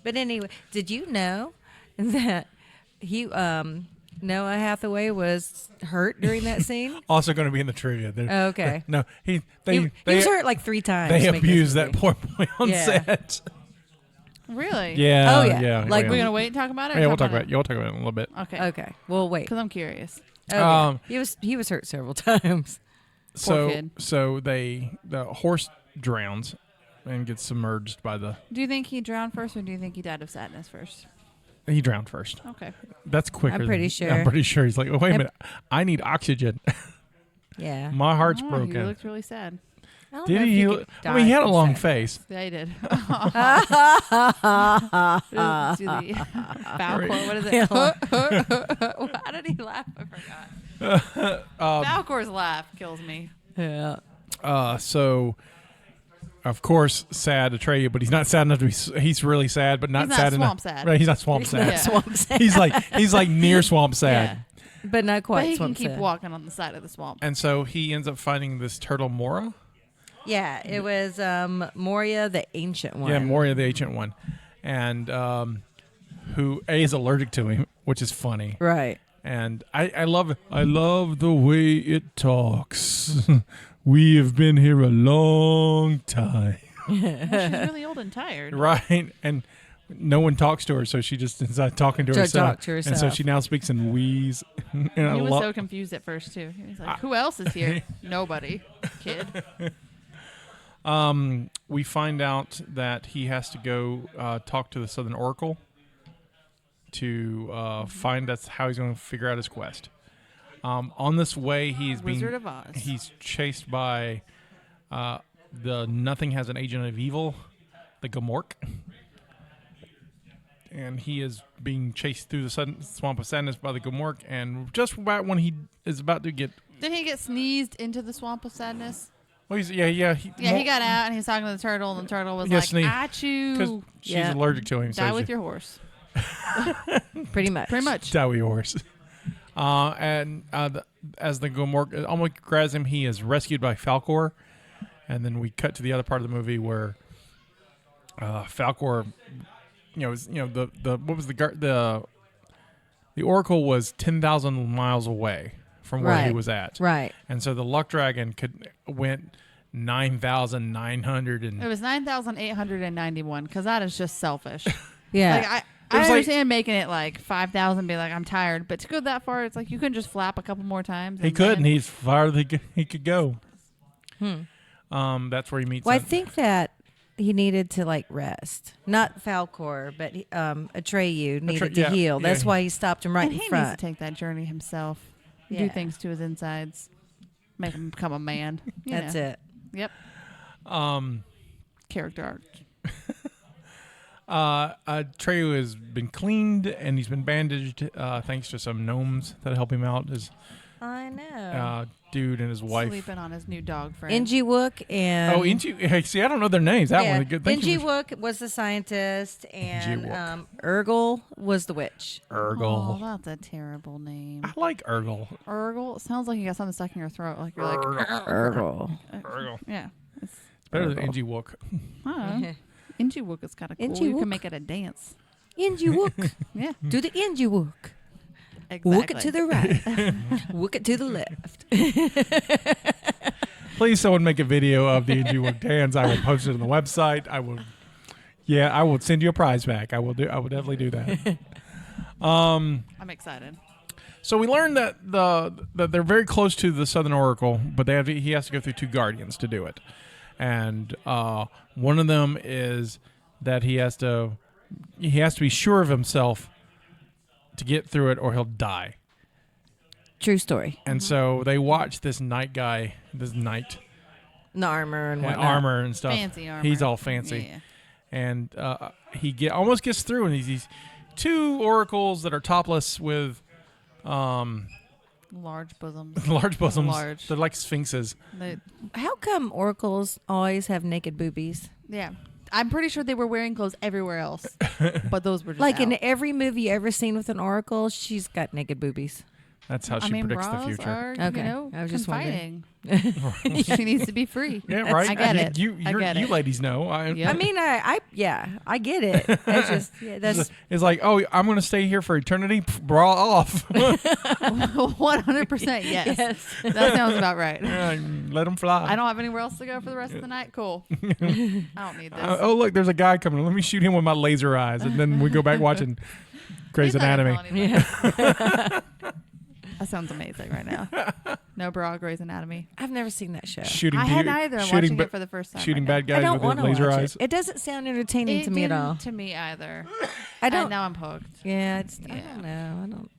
But anyway, did you know that he Noah Hathaway was hurt during that scene? Also going to be in the trivia. Oh, okay. No, he He was hurt like 3 times. They making this abused that movie. poor boy on Yeah. set. Really? Yeah. Oh, yeah. Like, We're gonna wait and talk about it. Yeah, we'll talk about it. You'll talk about it in a little bit. Okay. Okay. We'll wait. Because I'm curious. Oh, yeah. Um, He was hurt several times. So kid. the horse drowns and gets submerged by the. Do you think he drowned first, or do you think he died of sadness first? He drowned first. Okay. That's quicker. I'm pretty than- sure. I'm pretty sure. He's like, oh, wait a minute. I need oxygen. Yeah. My heart's Oh, broken. He looked really sad. I don't Did know if he? you could I mean, he die had a from long sadness. face. Yeah, he did. Falcor, what is it? How did he laugh? I forgot. Falcor's laugh kills me. Yeah. So, of course, sad Atreyu, but he's not sad enough to be. He's really sad, but not He's not sad swamp enough. sad. Right? He's not swamp sad. Yeah. Swamp sad. He's like near swamp sad. But not quite But he can swamp keep sad. walking on the side of the swamp. And so he ends up finding this turtle Mora. Yeah, it was Moria, the ancient one. Yeah, Moria, the ancient one, and who is allergic to him, which is funny. Right. And I love the way it talks. We have been here a long time, Well, she's really old and tired. right? And no one talks to her, so she just is talking to To herself. talk to And so herself. she now speaks in wheeze. And I He was love. so confused at first too. He was like, "Who else is here? Nobody, kid." We find out that he has to go talk to the Southern Oracle to find that's how he's going to figure out his quest. On this way, Wizard of Oz. he's chased by the Nothing Has an Agent of Evil, the Gamork. And he is being chased through the Swamp of Sadness by the Gamork. And just about when he is about to get... Did he get sneezed into the swamp of sadness? Well, he Yeah, he got out and he was talking to the turtle, and the turtle was Yeah, like, sneeze. "At because you, she's Yeah. allergic to him. die so with she- your horse." Pretty much. Pretty much. Die with your horse. As the Gamork almost grabs him, he is rescued by Falcor. And then we cut to the other part of the movie where Falcor, the Oracle was 10,000 miles away from where he Right. was at. Right. And so the Luck Dragon went 9,900 It and was 9,891 because that is just selfish. Yeah. Like I It was like- understand making it like 5,000, be like, "I'm tired," but to go that far, it's like you couldn't just flap a couple more times. he could, and then- he's farther than he could go. That's where he meets. Well, I think that he needed to like rest. Not Falcor, but Atreyu needed to yeah, heal. yeah, That's why he stopped him right and in he front. needs to take that journey himself. Do Yeah. things to his insides, make him become a man. You That's know. it. Yep. Character arc. Treyu has been cleaned and he's been bandaged thanks to some gnomes that help him out. His I know. dude and his wife. Sleeping on his new dog friend. Ingewook and Inji. Hey, see, I don't know their names. That one. Good. Thank you. Ingewook was the scientist, and Ingewook. Urgle was the witch. Oh, Urgle. that's a terrible name. I like Urgle. Urgle. It sounds like you got something stuck in your throat. Like you're like. Urgle. Urgle. Yeah. It's, It's better than Urgle. Ingewook. I don't know. Ingewook is kind of cool. You Ingewook. can make it a dance. Ingewook. Yeah. Do the Ingewook. Exactly. Wook it to the right. Wook it to the left. Please, someone make a video of the Ingewook dance. I will post it on the website. I will. Yeah, I will send you a prize back. I will definitely do that. I'm excited. So we learned that that they're very close to the Southern Oracle, but he has to go through 2 guardians to do it, and one of them is that he has to be sure of himself to get through it, or he'll die. True story. And so they watch this knight, The armor and and whatnot. armor and stuff. Fancy armor. He's all fancy, Yeah. and he almost gets through, and these 2 oracles that are topless with Large bosoms. large bosoms. Large. They're like sphinxes. How come oracles always have naked boobies? Yeah. I'm pretty sure they were wearing clothes everywhere else, but those were just Like in out. every movie you ever seen with an oracle, she's got naked boobies. That's how she predicts the bras future. Are, Okay. You know, I was just confining. She needs to be free. Yeah, right. I get it. You I get you it. ladies know. Yep. I mean, I get it. It's just that's It's like, oh, I'm going to stay here for eternity. Bra off. 100% yes. That sounds about right. Yeah, let them fly. I don't have anywhere else to go for the rest of the night. Cool. I don't need this. Oh, look, there's a guy coming. Let me shoot him with my laser eyes, and then we go back watching Grey's He's not Anatomy. gonna call anybody. That sounds amazing right now. No bra, Grey's Anatomy. I've never seen that show. Shooting I hadn't either. I'm watching it for the first time. shooting right bad I guys don't with want the to laser watch eyes. it. It doesn't sound entertaining It to me at didn't all. to me either. I don't. And now I'm hooked. Yeah, I Yeah. don't know. I don't.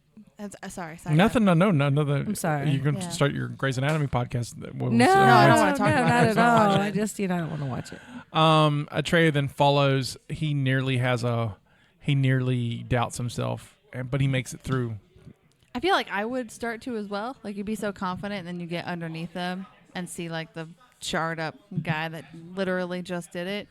Sorry. Nothing. No. I'm sorry. You're going to Yeah. start your Grey's Anatomy podcast. No, I don't wanna talk about not it. at all. I just I don't want to watch it. Atreyu then follows. He nearly doubts himself, but he makes it through. I feel like I would start to as well. Like you'd be so confident, and then you get underneath them and see like the charred up guy that literally just did it.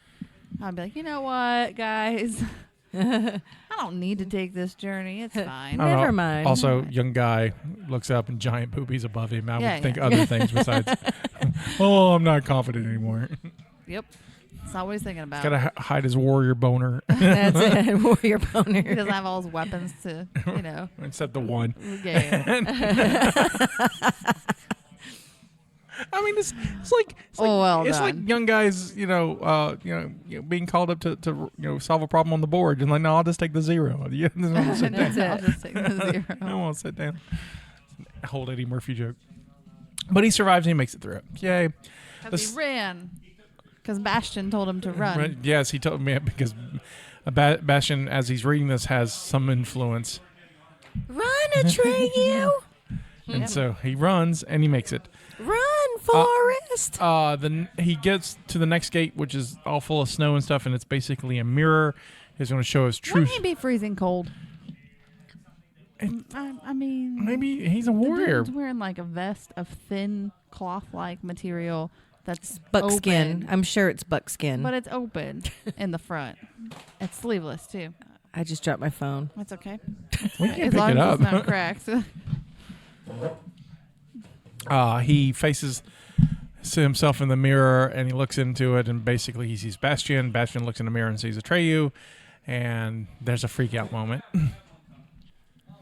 I'd be like, you know what, guys? I don't need to take this journey. It's fine. I don't know. Never mind. Also, young guy looks up and giant boobies above him. I Yeah, would think yeah. other things besides, oh, I'm not confident anymore. Yep. That's not what he's thinking about. Got to hide his warrior boner. That's it. Warrior boner. He doesn't have all his weapons to, Except the one. game. I mean, it's like well it's done. like young guys, being called up to solve a problem on the board, and like, no, I'll just take the 0. Yeah, I'll sit down. That's it. I'll just take the 0. I won't sit down. Whole Eddie Murphy joke. But he survives and he makes it through it. Yay. Because he ran. Because Bastion told him to run. Yes, he told me because Bastion, as he's reading this, has some influence. Run, Atreyu. And so he runs and he makes it. Run, Forrest. Then he gets to the next gate, which is all full of snow and stuff, and it's basically a mirror. He's going to show his truth. Wouldn't he be freezing cold? I mean, Maybe he's a the warrior. dude's wearing like a vest of thin cloth-like material that's Buckskin. open, I'm sure it's buckskin. but it's open in the front. It's sleeveless too. I just dropped my phone. That's okay. We can As pick long it as up. it's not cracked. He faces himself in the mirror and he looks into it, and basically he sees Bastion. Bastion looks in the mirror and sees Atreyu, and there's a freak out moment.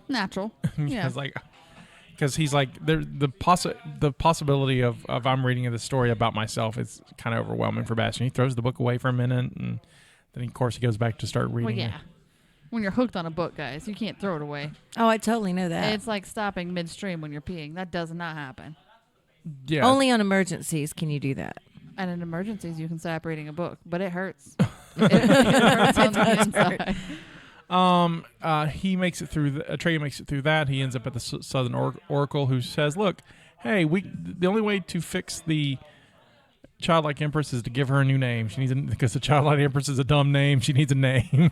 Natural. Yeah. Because he's like, the possibility of I'm reading the story about myself is kind of overwhelming for Bastion. He throws the book away for a minute, and then of course he goes back to start reading. Well, yeah. When you're hooked on a book, guys, you can't throw it away. Oh, I totally know that. It's like stopping midstream when you're peeing. That does not happen. Yeah. Only on emergencies can you do that. And in emergencies, you can stop reading a book, but it hurts. it hurts on the inside. He makes it through. Atreyu makes it through that. He ends up at the Southern Oracle, who says, "Look, hey, the only way to fix the childlike empress is to give her a new name. She needs because the childlike empress is a dumb name. She needs a name."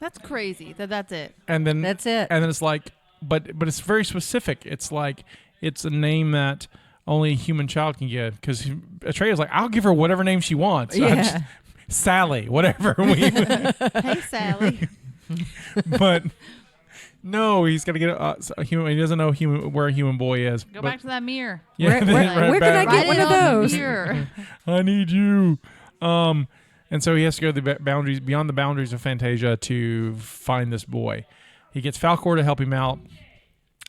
That's crazy. That's it. And then That's it. And then it's like, but it's very specific. It's like it's a name that only a human child can get. Because Atreyu's like, I'll give her whatever name she wants. Yeah. Sally, whatever. Hey, Sally. But no, he's got to get a human. He doesn't know where a human boy is. Go back to that mirror. Yeah, Where can I get Write one it of on the those? mirror. I need you. And so he has to go to the boundaries, beyond the boundaries of Fantasia, to find this boy. He gets Falcor to help him out.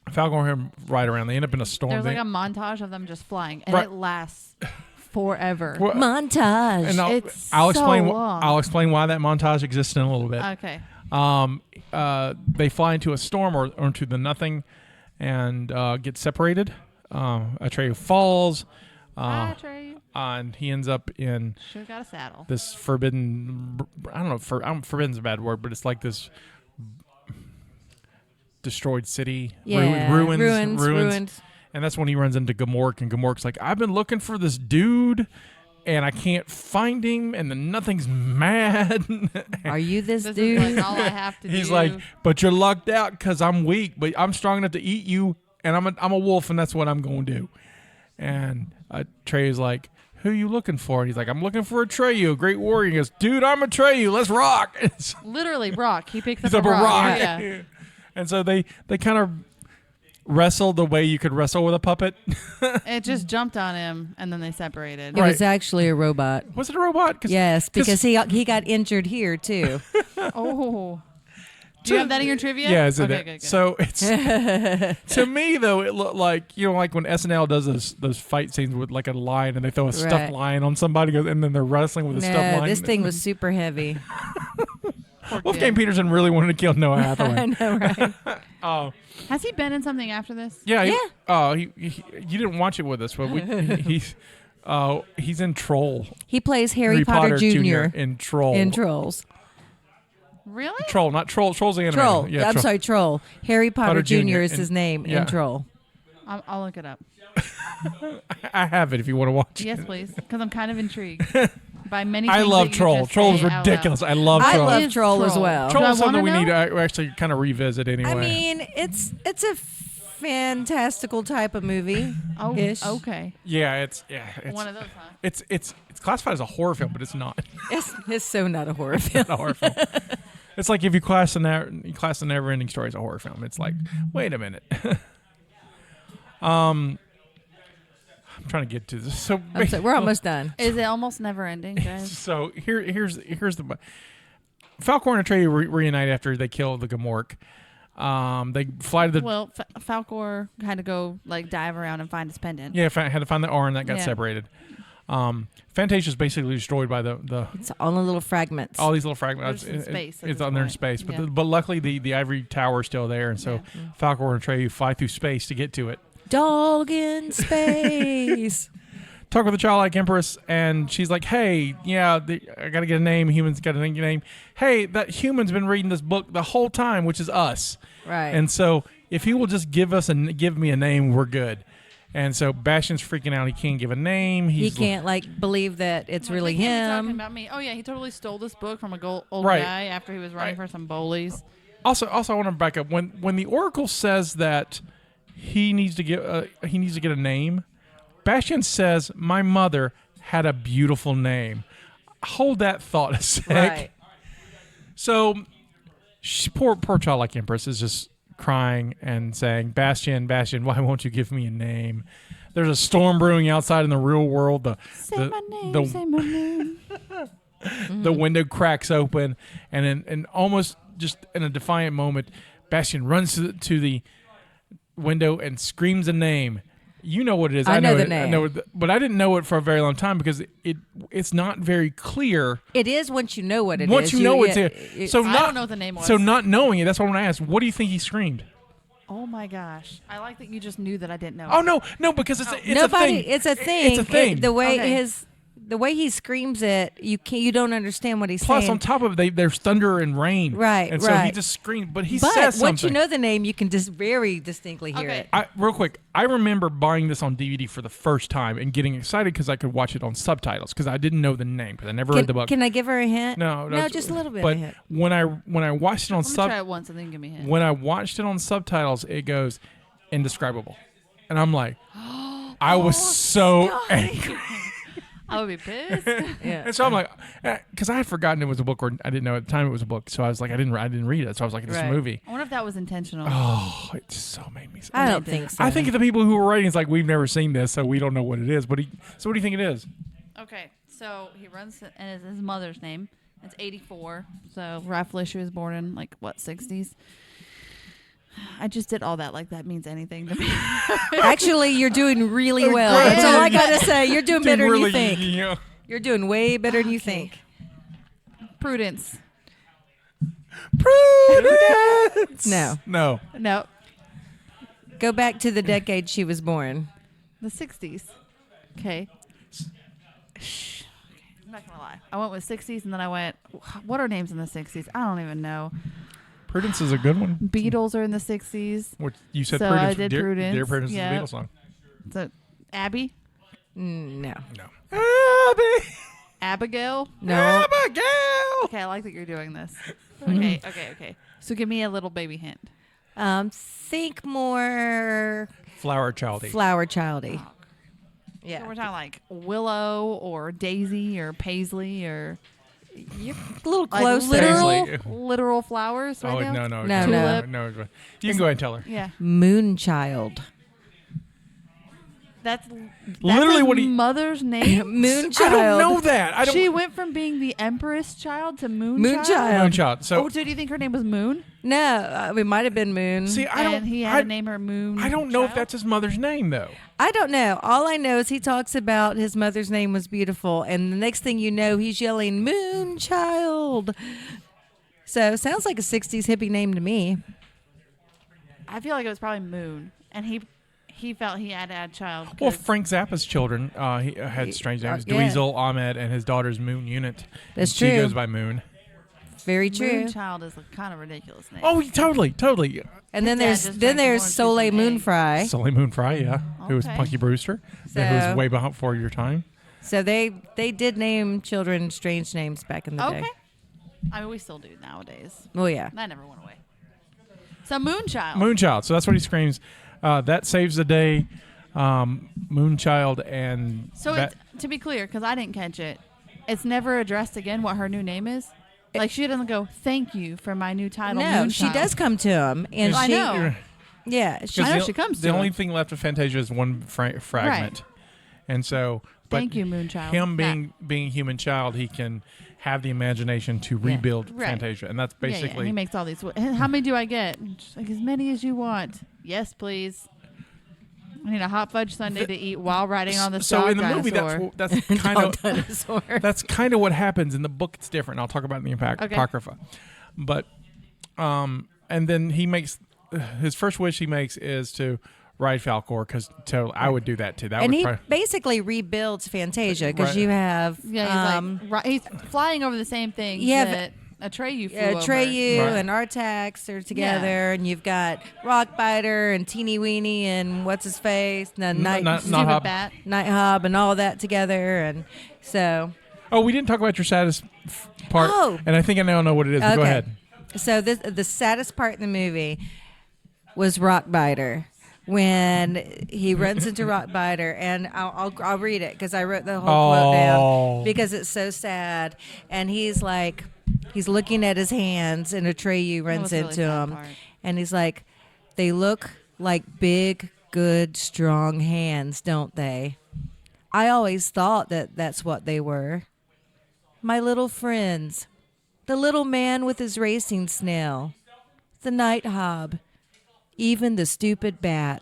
Falcor and him ride around. They end up in a storm. There's like a montage of them just flying, and Right. it lasts forever. Well, Montage. and It's I'll explain. so long. I'll explain why that montage exists in a little bit. Okay. They fly into a storm or into the nothing, and get separated. Atreyu falls, Trey. and he ends up in Should have got a saddle. this forbidden. I don't know. Forbidden's a bad word, but it's like this destroyed city. Yeah. Ruins. And that's when he runs into Gamork, and Gamork's like, I've been looking for this dude, and I can't find him, and then nothing's mad. Are you this This dude? is like all I have to do. He's like, but you're lucked out because I'm weak, but I'm strong enough to eat you, and I'm a wolf, and that's what I'm going to do. And Atreyu's like, who are you looking for? And he's like, I'm looking for Atreyu, a great warrior. He goes, dude, I'm Atreyu. Let's rock. literally rock. He picks He's up up a rock. Yeah. And so they kind of wrestle the way you could wrestle with a puppet. It just jumped on him, and then they separated. It was actually a robot. Was it a robot? Yes, because he got injured here too. Oh. Do you have that in your trivia? Yeah, it's in okay, it. good. So it's to me though, it looked like like when SNL does those fight scenes with like a lion and they throw a stuffed lion on somebody and then they're wrestling with a stuffed lion. This thing was super heavy. Wolfgang Petersen really wanted to kill Noah Hathaway. I know, right? Oh. Has he been in something after this? Yeah. You didn't watch it with us, but he's in Troll. He plays Harry Potter Jr. in Troll. in Trolls. Really? Troll, not Troll. Troll's the animated. Troll. Yeah, I'm Troll. sorry, Troll. Harry Potter Jr. is in- his name yeah. in Troll. I'll look it up. I have it if you want to watch Yes, it. please, because I'm kind of intrigued by many. I things love that you Troll. just Troll is say out ridiculous. loud. I love I Troll. love Troll as well. Troll Do I is something we wanna need know? to actually kind of revisit anyway. I mean, it's a fantastical type of movie. Oh, Ish. okay. it's One of those, huh? it's classified as a horror film, but it's not. It's so not a horror film. Not a horror film. It's like if you class the NeverEnding Story as a horror film. It's like, wait a minute. I'm trying to get to this. So We're almost done. Is it almost never ending, guys? So here's the Falcor and Atreyu reunite after they kill the Gamork. They fly to the Well, Falcor had to go like dive around and find his pendant. had to find the Arn that got Yeah. separated. Fantasia's basically destroyed by the It's all in little fragments. all these little fragments. They're just in space at It's this on there in point. space, but Yeah. but luckily the ivory tower is still there, and so Falcor and Atreyu fly through space to get to it. Dog in space. Talk with the childlike empress, and she's like, "Hey, I got to get a name. Humans got to get a name. Hey, that human's been reading this book the whole time, which is us. Right. And so if he will just give me a name, we're good." And so Bastion's freaking out. He can't give a name. He He's can't believe that it's really They can't be talking him. about me. Oh yeah, he totally stole this book from a old Right. guy after he was running for some bullies. Also, I want to back up. When the Oracle says that he needs to get a name, Bastion says, "My mother had a beautiful name." Hold that thought a sec. Right. So, poor childlike empress is just crying and saying, Bastion, why won't you give me a name? There's a storm brewing outside in the real world. Say my name. Say my name. The window cracks open, and almost just in a defiant moment, Bastion runs to the window and screams a name. You know what it is. I know the it, name. I know it, but I didn't know it for a very long time because it's not very clear. It is once you know what it is. Once you know it's yeah, it. So I not don't know what the name was. So not knowing it, that's what I want to ask. What do you think he screamed? Oh my gosh! I like that you just knew that I didn't know. Oh no, because it's a thing. It's a thing. It's a thing. The way Okay. the way he screams it, you don't understand what he's Plus, saying. on top of it, there's thunder and rain. Right, And so he right. just screams, but he but says something. once you know the name, you can just very distinctly hear Okay. it. Real quick, I remember buying this on DVD for the first time and getting excited because I could watch it on subtitles because I didn't know the name because I never read the book. Can I give her a hint? No, just a little bit But of a hint. when I watched it on I'm gonna try it once and then give me a hint. when I watched it on subtitles, it goes indescribable, and I'm like, I was so angry. I would be pissed. Yeah. And so I'm like, because I had forgotten it was a book, or I didn't know at the time it was a book. So I was like, I didn't read it. So I was like, it's a Right. movie. I wonder if that was intentional. Oh, it so made me sad. I don't think so. I think the people who were writing is like, we've never seen this, so we don't know what it is. But so what do you think it is? Okay, so he runs, and it's his mother's name. It's 84. So Ralph Lisher was born in 60s. I just did all that like that means anything to me. Actually, you're doing really well. That's all I gotta say. You're doing better than you think. Yeah. You're doing way better than you think. Prudence. Prudence. No. No, Go back to the decade she was born. the 60s. Okay. Shh. I'm not gonna lie. I went with 60s, and then I went, what are names in the 60s? I don't even know. Prudence is a good one. Beatles are in the 60s. Which you said So Prudence. I did Dear Prudence, Dear Prudence yeah. is a Beatles song. So Abby, No. No. Abby. Abigail. No. Abigail. Okay, I like that you're doing this. Okay. So give me a little baby hint. Think more Flower Childy. flower childy. So Yeah. we're talking like Willow or Daisy or Paisley or You're a little Like closer. Paisley. literal flowers right Oh now? no. No. You can go ahead and tell her. Yeah. Moonchild. That's Literally his what he- mother's name? Moonchild. I don't know that. I don't. She went from being the Empress Child to Moonchild? Moonchild. Moonchild. So Oh, so do you think her name was Moon? No, it might have been Moon. see, I don't. And he had to name her Moon. I don't know if Child? that's his mother's name though. I don't know. All I know is he talks about his mother's name was beautiful, and the next thing you know, he's yelling Moonchild. So sounds like a '60s hippie name to me. I feel like it was probably Moon, and he felt he had to add child. Well, 'cause- Frank Zappa's children, he had strange names. yeah. Dweezil, Ahmed, and his daughter's Moon Unit. That's She true. goes by Moon. Very true. Moonchild is a kind of ridiculous name. Oh, totally. And then His there's dad just then drank there's orange juice Soleil and eggs. Moonfry. Sully Moon Fry, yeah, who was Okay. Punky Brewster, who So- was way before your time. So they did name children strange names back in the Okay. day. I mean, we still do nowadays. Oh yeah. That never went away. So Moonchild. Moonchild. So that's what he screams. That saves the day. Moonchild and So that, it's, to be clear, because I didn't catch it, it's never addressed again what her new name is. Like she doesn't go, "Thank you for my new title." No, she Moonchild." does come to him, and I she know. yeah she I know the, she comes The to only him. thing left of Fantasia is one fragment, and so. But Thank you, Moonchild. Him That- being a human child, he can have the imagination to rebuild Right. Fantasia, and that's Yeah, basically. he makes all these. How many do I get? She's like, as many as you want. Yes, please. I need a hot fudge sundae to eat while riding on this so dog in the movie, dinosaur. that's kind of that's kind of what happens in the book. It's different. I'll talk about it in the Okay. Apocrypha, but and then he makes his first wish he makes is to ride Falcor because I would do that too. That and would he probably, basically rebuilds Fantasia because Right. you have Yeah, he's he's flying over the same thing you have- that Atreyu flew over. Atreyu Right. and Artax are together, and you've got Rockbiter and Teeny Weeny and what's his face, not Stupid Hob. bat. Night Hob and all that together, and so Oh, we didn't talk about your saddest part, Oh. and I think I now know what it is. But go Okay. ahead. So the saddest part in the movie was Rockbiter when he runs into Rockbiter, and I'll read it because I wrote the whole quote Oh. down because it's so sad. And he's looking at his hands, and Atreyu runs was a really into sad him, part. and he's like, "They look like big, good, strong hands, don't they? I always thought that's what they were. My little friends." The little man with his racing snail, the night hob, even the stupid bat.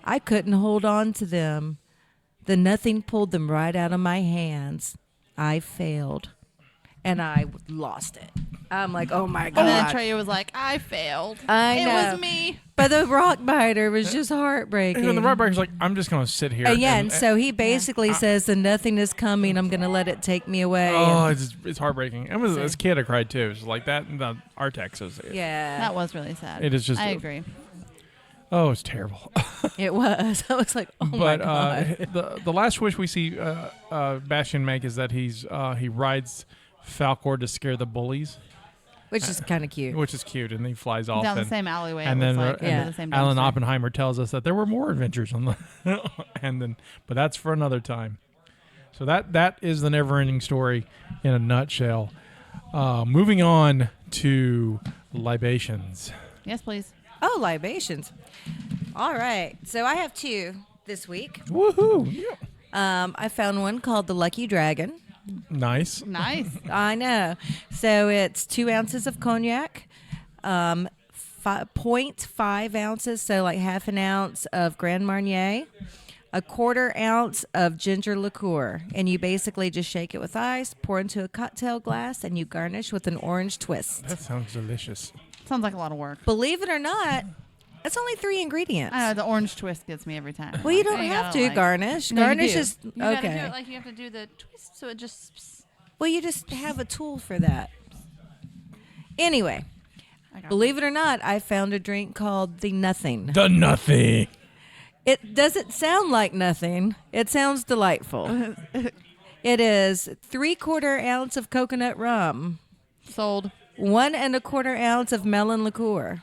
I couldn't hold on to them. The nothing pulled them right out of my hands. I failed. And I lost it. I'm like, oh my And then God. Atreyu was like, I failed. I it know. was me. But the rock biter was just heartbreaking. And the Rockbiker's like, I'm just going to sit here. And yeah, and so he basically says, the nothing is coming. I'm going to let it take me away. Oh, And- it's heartbreaking. And as a kid, I cried too. It's like that. And the Artax is. yeah. That was really sad. It is just- I agree. Oh, it's terrible. It was. I was like, oh my but God. the last wish we see Bastion make is that he rides Falcor to scare the bullies, Which is kind of cute. which is cute, and he flies off. Down the and, same alleyway. and it was then like, yeah. the same Alan dumpster. Oppenheimer tells us that there were more adventures on the, but that's for another time. So that is the never-ending story in a nutshell. Moving on to libations. Yes, please. Oh, libations. All right. So I have two this week. Woohoo! Yeah. I found one called the Lucky Dragon. Nice. Nice. I know. So it's 2 ounces of cognac, 0.5 ounces, so like half an ounce of Grand Marnier, a 1/4 ounce of ginger liqueur, and you basically just shake it with ice, pour into a cocktail glass, and you garnish with an orange twist. That sounds delicious. Sounds like a lot of work. Believe it or not, it's only 3 ingredients. I know the orange twist gets me every time. Well, you don't I have gotta, to like- garnish. No, you Garnish do. is You gotta do okay. it like you have to do the twist, so it just. Well, you just have a tool for that. Anyway, I got believe it or not, I found a drink called the Nothing. The nothing. It doesn't sound like nothing. It sounds delightful. It is 3/4 ounce of coconut rum, sold. 1 1/4 ounce of melon liqueur,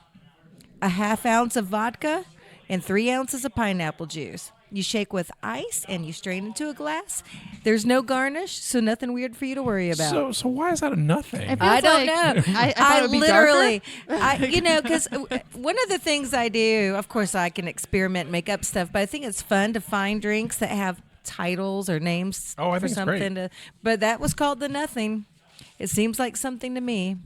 a 1/2 ounce of vodka, and 3 ounces of pineapple juice. You shake with ice and you strain into a glass. There's no garnish, so nothing weird for you to worry about. So why is that a nothing? I I don't like- know. I thought it would be literally, because one of the things I do, of course, I can experiment and make up stuff, but I think it's fun to find drinks that have titles or names Oh, I for think it's great. something. But that was called the Nothing. It seems like something to me.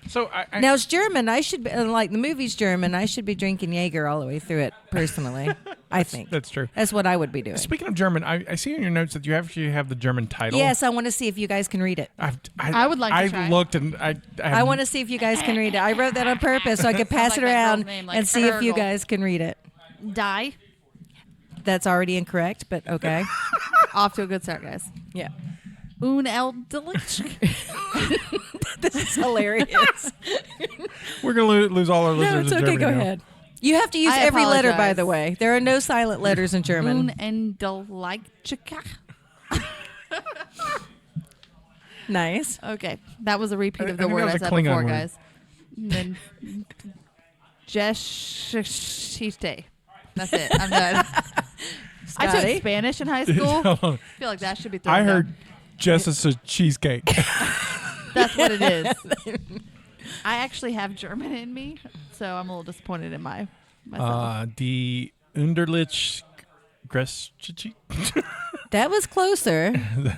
So I Now it's German. I should be like the movie's German. I should be drinking Jaeger all the way through it. Personally, I think that's true. That's what I would be doing. Speaking of German, I see in your notes that you actually have the German title. Yes, I want to see if you guys can read it. I would like to I've try. looked and I want to see if you guys can read it. I wrote that on purpose so I could pass like it that girl's around name, like and see if you Fergal. guys can read it. Die. That's already incorrect, but okay. Off to a good start, guys. Yeah. Unendlich. This is hilarious. We're gonna lose all our No, listeners it's in okay. Germany Go now. ahead. You have to use I every letter, by apologize. the way. There are no silent letters in German. Unendlich. Nice. Okay, that was a repeat of I the think word that I was a said Klingon before, word. guys. Then Jeshite. That's it. I'm done. I Scotty? took Spanish in high school. Hold on. I feel like that should be thrown I down. heard Jessica's cheesecake. That's what it is. I actually have German in me, so I'm a little disappointed in myself. Die Underlich Greschichi. That was closer.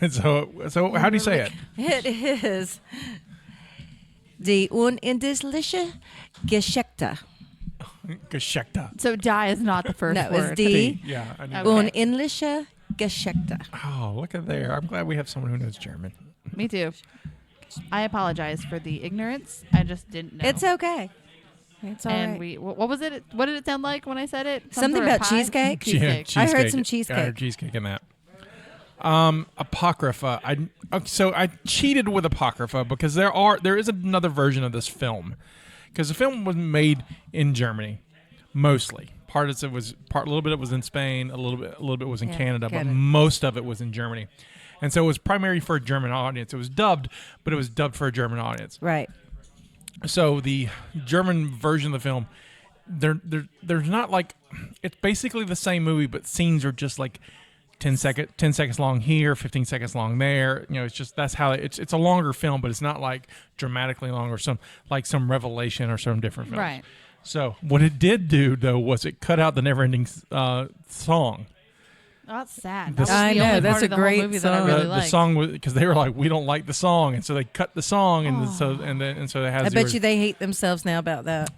So how do you say it? It is Die unendliche Geschichte. Geschichte. So die is not the first No, word. it's Die Yeah. I knew Okay. that. unendliche Geschichte. Oh, look at there. I'm glad we have someone who knows German. Me too. I apologize for the ignorance. I just didn't know. It's okay. It's all and right. we what was it? What did it sound like when I said it? Some Something sort of about pie? cheesecake? Cheesecake. I heard some Yeah, I cheesecake. heard cheesecake in that. Apocrypha. So I cheated with Apocrypha because there is another version of this film, because the film was made in Germany, mostly. A little bit it was in Spain, a little bit was in Yeah, Canada, but Canada. most of it was in Germany, and so it was primarily for a German audience. It was dubbed, but it was dubbed for a German audience. Right. So the German version of the film, there's not like, it's basically the same movie, but scenes are just like 10 seconds long here, 15 seconds long there. You know, it's just, that's how it's a longer film, but it's not like dramatically long or some Revelation or some different film. Right. So what it did do though was it cut out the NeverEnding song. Oh, that's sad. This- That was I the know, only that's part a of the whole great movie that I song. really The liked. song was, because they were like, we don't like the song, and so they cut the song, and so they had. I bet you they hate themselves now about that.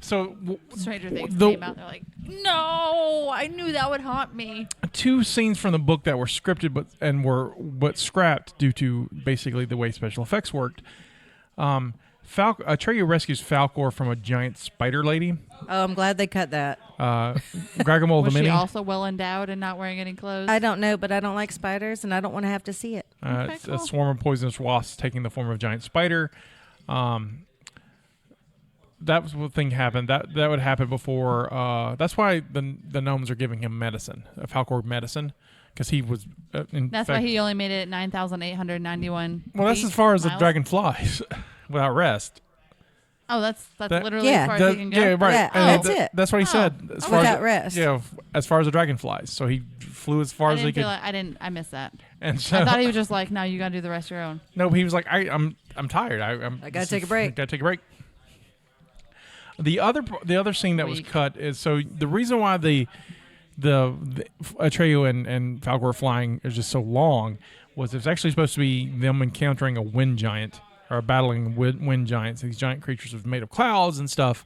So Stranger Things the- came out. They're like, no, I knew that would haunt me. two scenes from the book that were scripted but scrapped due to basically the way special effects worked. Atreyu rescues Falkor from a giant spider lady. Oh, I'm glad they cut that. Gargamel the Was she Mini. also well endowed and not wearing any clothes? I don't know, but I don't like spiders, and I don't want to have to see it. Okay, A cool. swarm of poisonous wasps taking the form of a giant spider. That was what thing happened. That would happen before. That's why the gnomes are giving him medicine, Falkor medicine, because he was. That's why he only made it 9,891. Well, that's feet, as far as the miles. dragon flies, without rest. Oh, that's That- literally Yeah, as far as The- he can go. yeah, right. Yeah, And that's it. That's what he said. As far Without as, rest. Yeah, as far as the dragon flies. So he flew as far I as he didn't could. feel like I missed that. And so I thought he was just like, no, you gotta do the rest your own. no, he was like, I'm tired. I gotta take a break. Gotta take a break. The other scene that was Weak. cut is, so the reason why the Atreyu and Falkor flying is just so long was it was actually supposed to be them encountering a wind giant or battling wind giants. These giant creatures were made of clouds and stuff.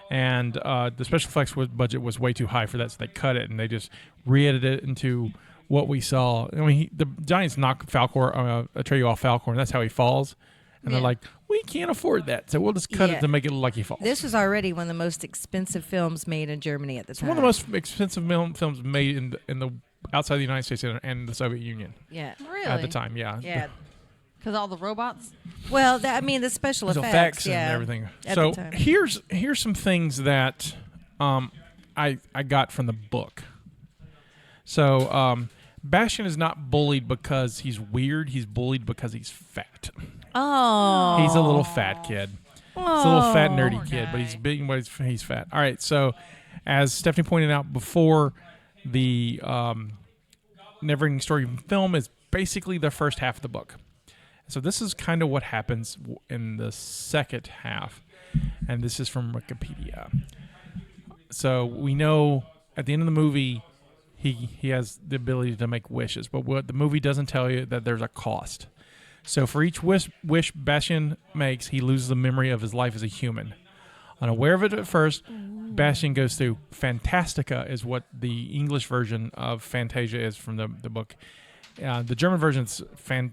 And the special effects budget was way too high for that, so they cut it and they just re-edited it into what we saw. I mean, the giants knock Atreyu off Falkor, and that's how he falls. And they're Yeah. like, we can't afford that, so we'll just cut Yeah. it to make it look like he falls. This was already one of the most expensive films made in Germany at the It's time. one of the most expensive films made in the outside the United States and the Soviet Union Yeah. Really? at the time. Yeah, Yeah. Because all the robots. Well, the special The effects, effects yeah, and everything. at So the time. here's some things that I got from the book. So Bastion is not bullied because he's weird. He's bullied because he's fat. Oh, He's a little fat kid. He's a little fat nerdy Poor kid, but he's guy. big, but he's fat. All right, so As Stephanie pointed out before, the NeverEnding Story film is basically the first half of the book. So this is kind of what happens in the second half, and this is from Wikipedia. So we know at the end of the movie, he has the ability to make wishes, but what the movie doesn't tell you that there's a cost. So for each wish Bastian makes, he loses the memory of his life as a human. Unaware of it at first, Bastian goes through Fantastica, is what the English version of Fantasia is from the book. The German version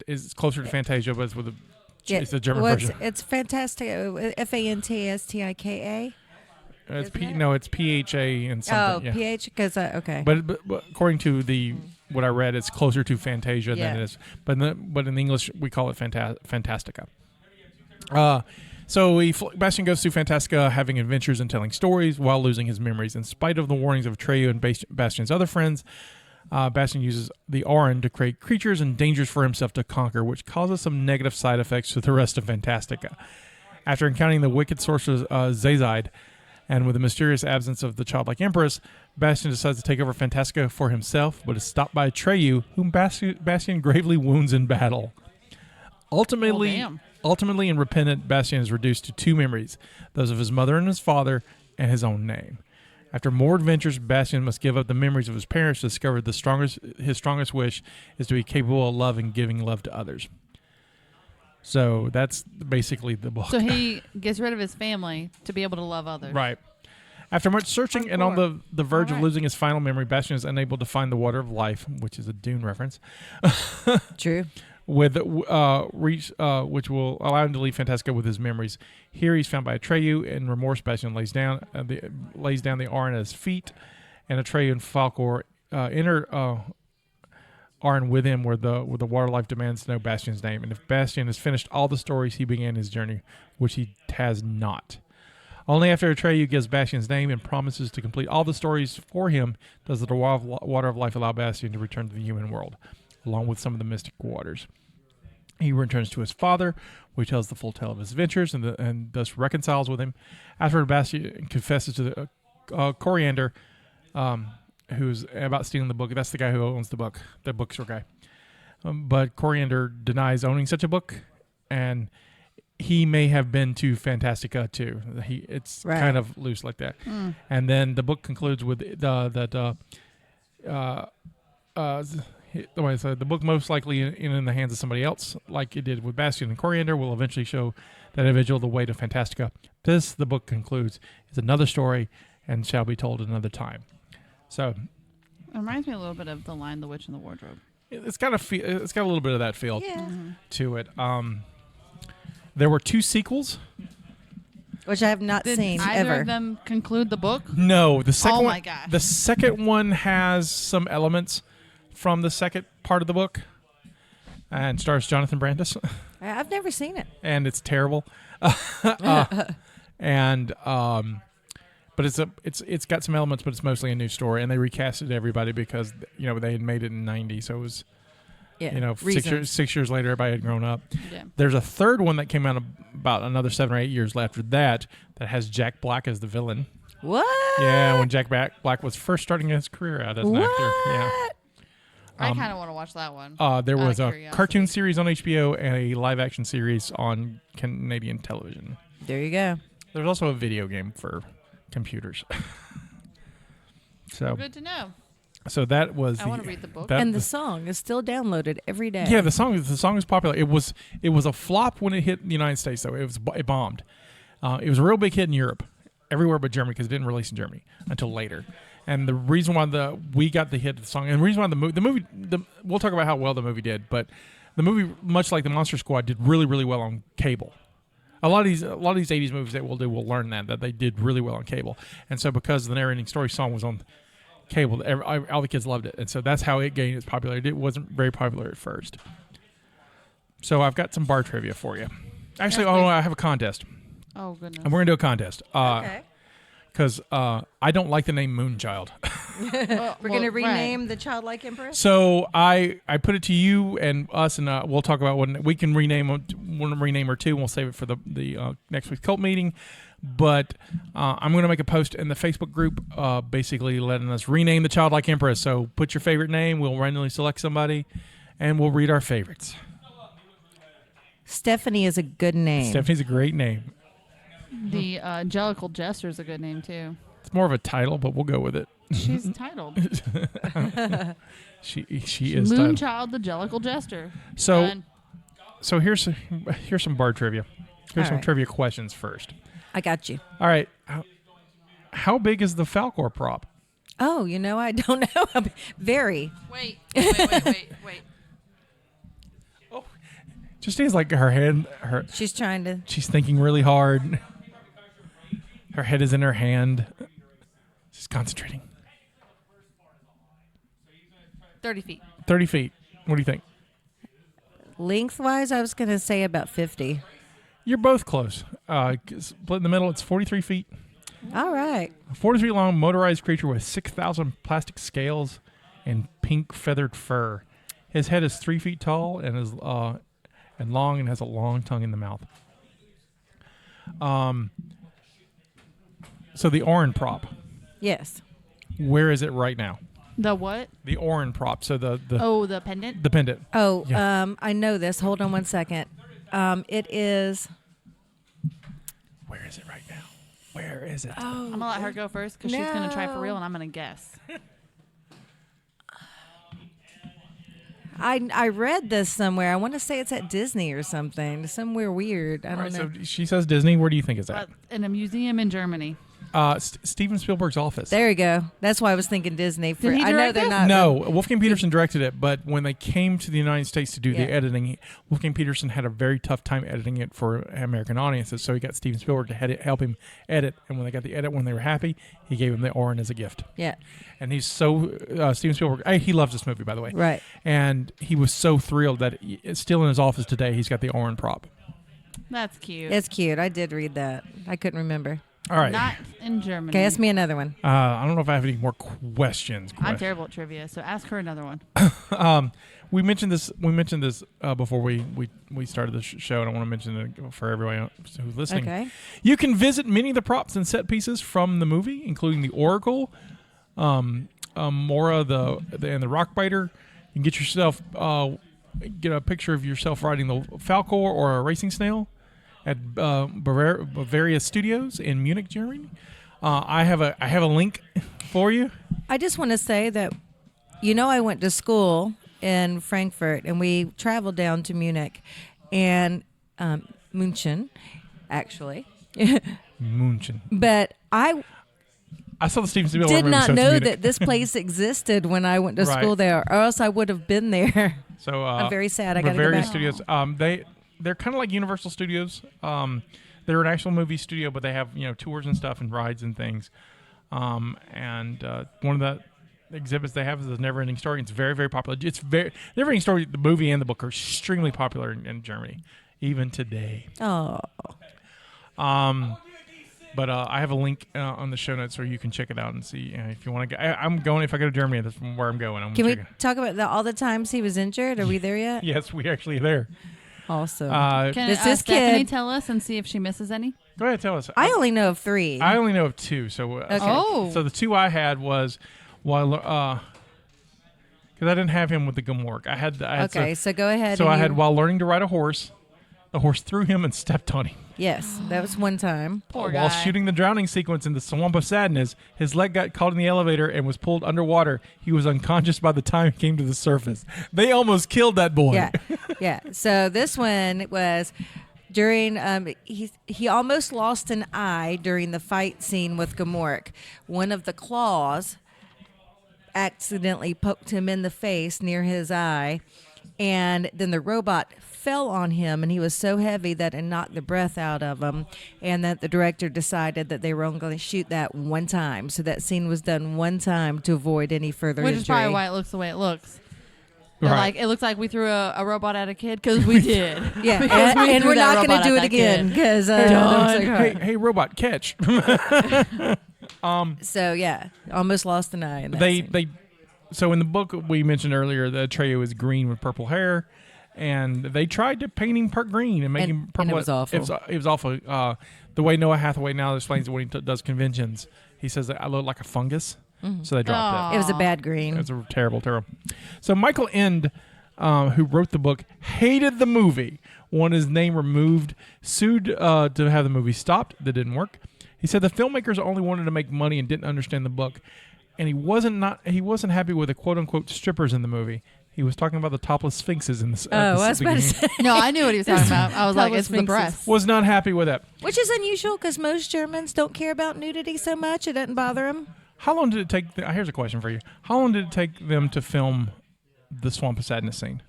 is closer to Fantasia, but it's the German version. It's Fantastica. Fantastika. It's PHA and something. Oh, PH, because okay. But according to what I read, it's closer to Fantasia than it is. But in English, we call it Fantastica. So Bastian goes through Fantastica, having adventures and telling stories while losing his memories. In spite of the warnings of Atreyu and Bastian's other friends, Bastian uses the Auron to create creatures and dangers for himself to conquer, which causes some negative side effects to the rest of Fantastica. After encountering the wicked sorceress Zazide, and with the mysterious absence of the childlike empress, Bastian decides to take over Fantastica for himself, but is stopped by Atreyu, whom Bastian gravely wounds in battle. Ultimately and repentant, Bastian is reduced to 2 memories, those of his mother and his father, and his own name. After more adventures, Bastian must give up the memories of his parents to discover his strongest wish is to be capable of love and giving love to others. So that's basically the book. So he gets rid of his family to be able to love others. Right. After much searching and on the verge of losing his final memory, Bastian is unable to find the water of life, which is a Dune reference. True. Which will allow him to leave Fantastica with his memories. Here he's found by Atreyu, and remorse Bastian lays down the Auron at his feet, and Atreyu and Falkor enter Auron with him where the water life demands to know Bastian's name. And if Bastian has finished all the stories, he began his journey, which he has not. Only after Atreyu gives Bastian's name and promises to complete all the stories for him does the water of life allow Bastian to return to the human world, along with some of the mystic waters. He returns to his father, who tells the full tale of his adventures and thus reconciles with him. After Bastian confesses to the Coriander, who's about stealing the book. That's the guy who owns the book, the bookstore guy. But Coriander denies owning such a book, and he may have been to Fantastica too. It's kind of loose like that. And then the book concludes with the book most likely in the hands of somebody else, like it did with Bastian and Coriander, will eventually show that individual the way to Fantastica. The book concludes, is another story and shall be told another time. So, it reminds me a little bit of The Lion, the Witch, and the Wardrobe. It's got a little bit of that feel to it. There were 2 sequels, which I have not seen either ever. of them conclude the book? No, the second one. My gosh. The second one has some elements from the second part of the book, and stars Jonathan Brandis. I've never seen it, and it's terrible. But it's got some elements, but it's mostly a new story, and they recasted everybody because they had made it in '90, so it was 6 years later, everybody had grown up. Yeah. There's a third one that came out about another 7 or 8 years after that has Jack Black as the villain. What? Yeah, when Jack Black was first starting his career out as an actor. Yeah. I kind of want to watch that one. There was a cartoon series on HBO and a live-action series on Canadian television. There you go. There's also a video game for computers. So good to know. So that was. I want to read the book. And the song is still downloaded every day. Yeah, the song is popular. It was a flop when it hit the United States, though. It bombed. It was a real big hit in Europe, everywhere but Germany, because it didn't release in Germany until later. And the reason why we got the hit of the song, and the reason why the movie, we'll talk about how well the movie did, but the movie, much like the Monster Squad, did really, really well on cable. A lot of these 80s movies that we'll do will learn that they did really well on cable. And so because the NeverEnding Story song was on cable, all the kids loved it. And so that's how it gained its popularity. It wasn't very popular at first. So I've got some bar trivia for you. Actually, I have a contest. Oh, goodness. And we're going to do a contest. Okay. because I don't like the name Moonchild. We're going to rename the childlike empress. So I put it to you and us, and we'll talk about when we can rename her too. And we'll save it for the next week's cult meeting. But I'm going to make a post in the Facebook group, basically letting us rename the childlike empress. So put your favorite name. We'll randomly select somebody, and we'll read our favorites. Stephanie is a good name. Stephanie's a great name. The Angelical Jester is a good name too. It's more of a title, but we'll go with it. She's titled She is titled. Moonchild, the Jellicle Jester. So Done. so here's some bard trivia. Here's All some right. trivia questions first. I got you. All right, how big is the Falcor prop? Oh, I don't know. Very. Wait. Justine's like her head. She's trying to. She's thinking really hard. Her head is in her hand. She's concentrating. 30 feet. 30 feet. What do you think? Lengthwise, I was going to say about 50. You're both close. Split in the middle, it's 43 feet. All right. A 43 feet long motorized creature with 6,000 plastic scales and pink feathered fur. His head is 3 feet tall and is and long and has a long tongue in the mouth. So the Orin prop, Yes. where is it right now? The what? The Orin prop. So the The pendant? the pendant. Oh, Yeah. I know this. Hold on one second. It is. Where is it right now? Where is it? Oh, I'm going to let her go first because she's going to try for No. real and I'm going to guess. I read this somewhere. I want to say it's at Disney or something. Somewhere weird. I All don't right, know. so she says Disney. Where do you think is that? In a museum in Germany. Steven Spielberg's office. There you go. That's why I was thinking Disney. Did he I know direct they're this? not. No, Wolfgang Petersen directed it, but when they came to the United States to do Yeah. the editing, Wolfgang Petersen had a very tough time editing it for American audiences, so he got Steven Spielberg to help him edit, and when they got the edit, when they were happy, he gave him the Orin as a gift. Yeah. And he's so, Steven Spielberg, he loves this movie, by the way. Right. And he was so thrilled that it's still in his office today, he's got the Orin prop. That's cute. It's cute. I did read that. I couldn't remember. All right. Not in Germany. Okay, ask me another one. I don't know if I have any more questions. I'm terrible at trivia, so ask her another one. We mentioned this. Before we started the show, and I want to mention it for everyone who's listening. Okay. You can visit many of the props and set pieces from the movie, including the Oracle, Mora, and the Rockbiter. You can get yourself get a picture of yourself riding the Falcor or a racing snail at Bavaria Studios in Munich, Germany. I have a link for you. I just want to say that, I went to school in Frankfurt and we traveled down to Munich and München, actually. Munchen. But I I saw the Steven Spielberg did movie, not so it's know Munich. that this place existed when I went to Right. school there, or else I would have been there. So I'm very sad. I got to go Bavaria back. Studios. They're kind of like Universal Studios. They're an actual movie studio, but they have tours and stuff and rides and things. One of the exhibits they have is the NeverEnding Story. It's very, very popular. NeverEnding Story. The movie and the book are extremely popular in Germany, even today. Oh, But I have a link on the show notes where you can check it out and see if you want to go. I'm going, if I go to Germany, that's where I'm going. can we talk about all the times he was injured? Are we there yet? Yes, we actually are there. Awesome. Can This is Stephanie kid. tell us and see if she misses any? Go ahead, tell us. I only know of 3. I only know of 2. So Okay. Oh. so the 2 I had was while because I didn't have him with the Gumwork. I had Okay, so go ahead. So and I had you- while learning to ride a horse. The horse threw him and stepped on him. Yes, that was one time. Poor While guy. shooting the drowning sequence in the Swamp of Sadness, his leg got caught in the elevator and was pulled underwater. He was unconscious by the time he came to the surface. They almost killed that boy. Yeah, yeah. So this one was during he almost lost an eye during the fight scene with Gamork. One of the claws accidentally poked him in the face near his eye, and then the robot fell on him, and he was so heavy that it knocked the breath out of him, and that the director decided that they were only going to shoot that one time. So that scene was done one time to avoid any further Which injury. is probably why it looks the way it looks. They're Right. like, it looks like we threw a robot at a kid because we did. Yeah, Because we and threw we're that not going robot to do at it that kid. again because Hey, robot, catch. so yeah, almost lost an eye. In that scene. So in the book we mentioned earlier, the Atreyu is green with purple hair, and they tried to paint him green and make him purple. And it was awful. It was awful. The way Noah Hathaway now explains it when he does conventions, he says that I look like a fungus, so they dropped It was a bad green. it. It was a terrible. So Michael End, who wrote the book, hated the movie, wanted his name removed, sued to have the movie stopped. That didn't work. He said the filmmakers only wanted to make money and didn't understand the book, and he wasn't happy with the quote unquote strippers in the movie. He was talking about the topless sphinxes in this. I was about to say. No, I knew what he was talking about. I was like, Topless it's the sphinxes. breast. Was not happy with that. Which is unusual because most Germans don't care about nudity so much. It doesn't bother them. How long did it take? Here's a question for you. How long did it take them to film the Swamp of Sadness scene?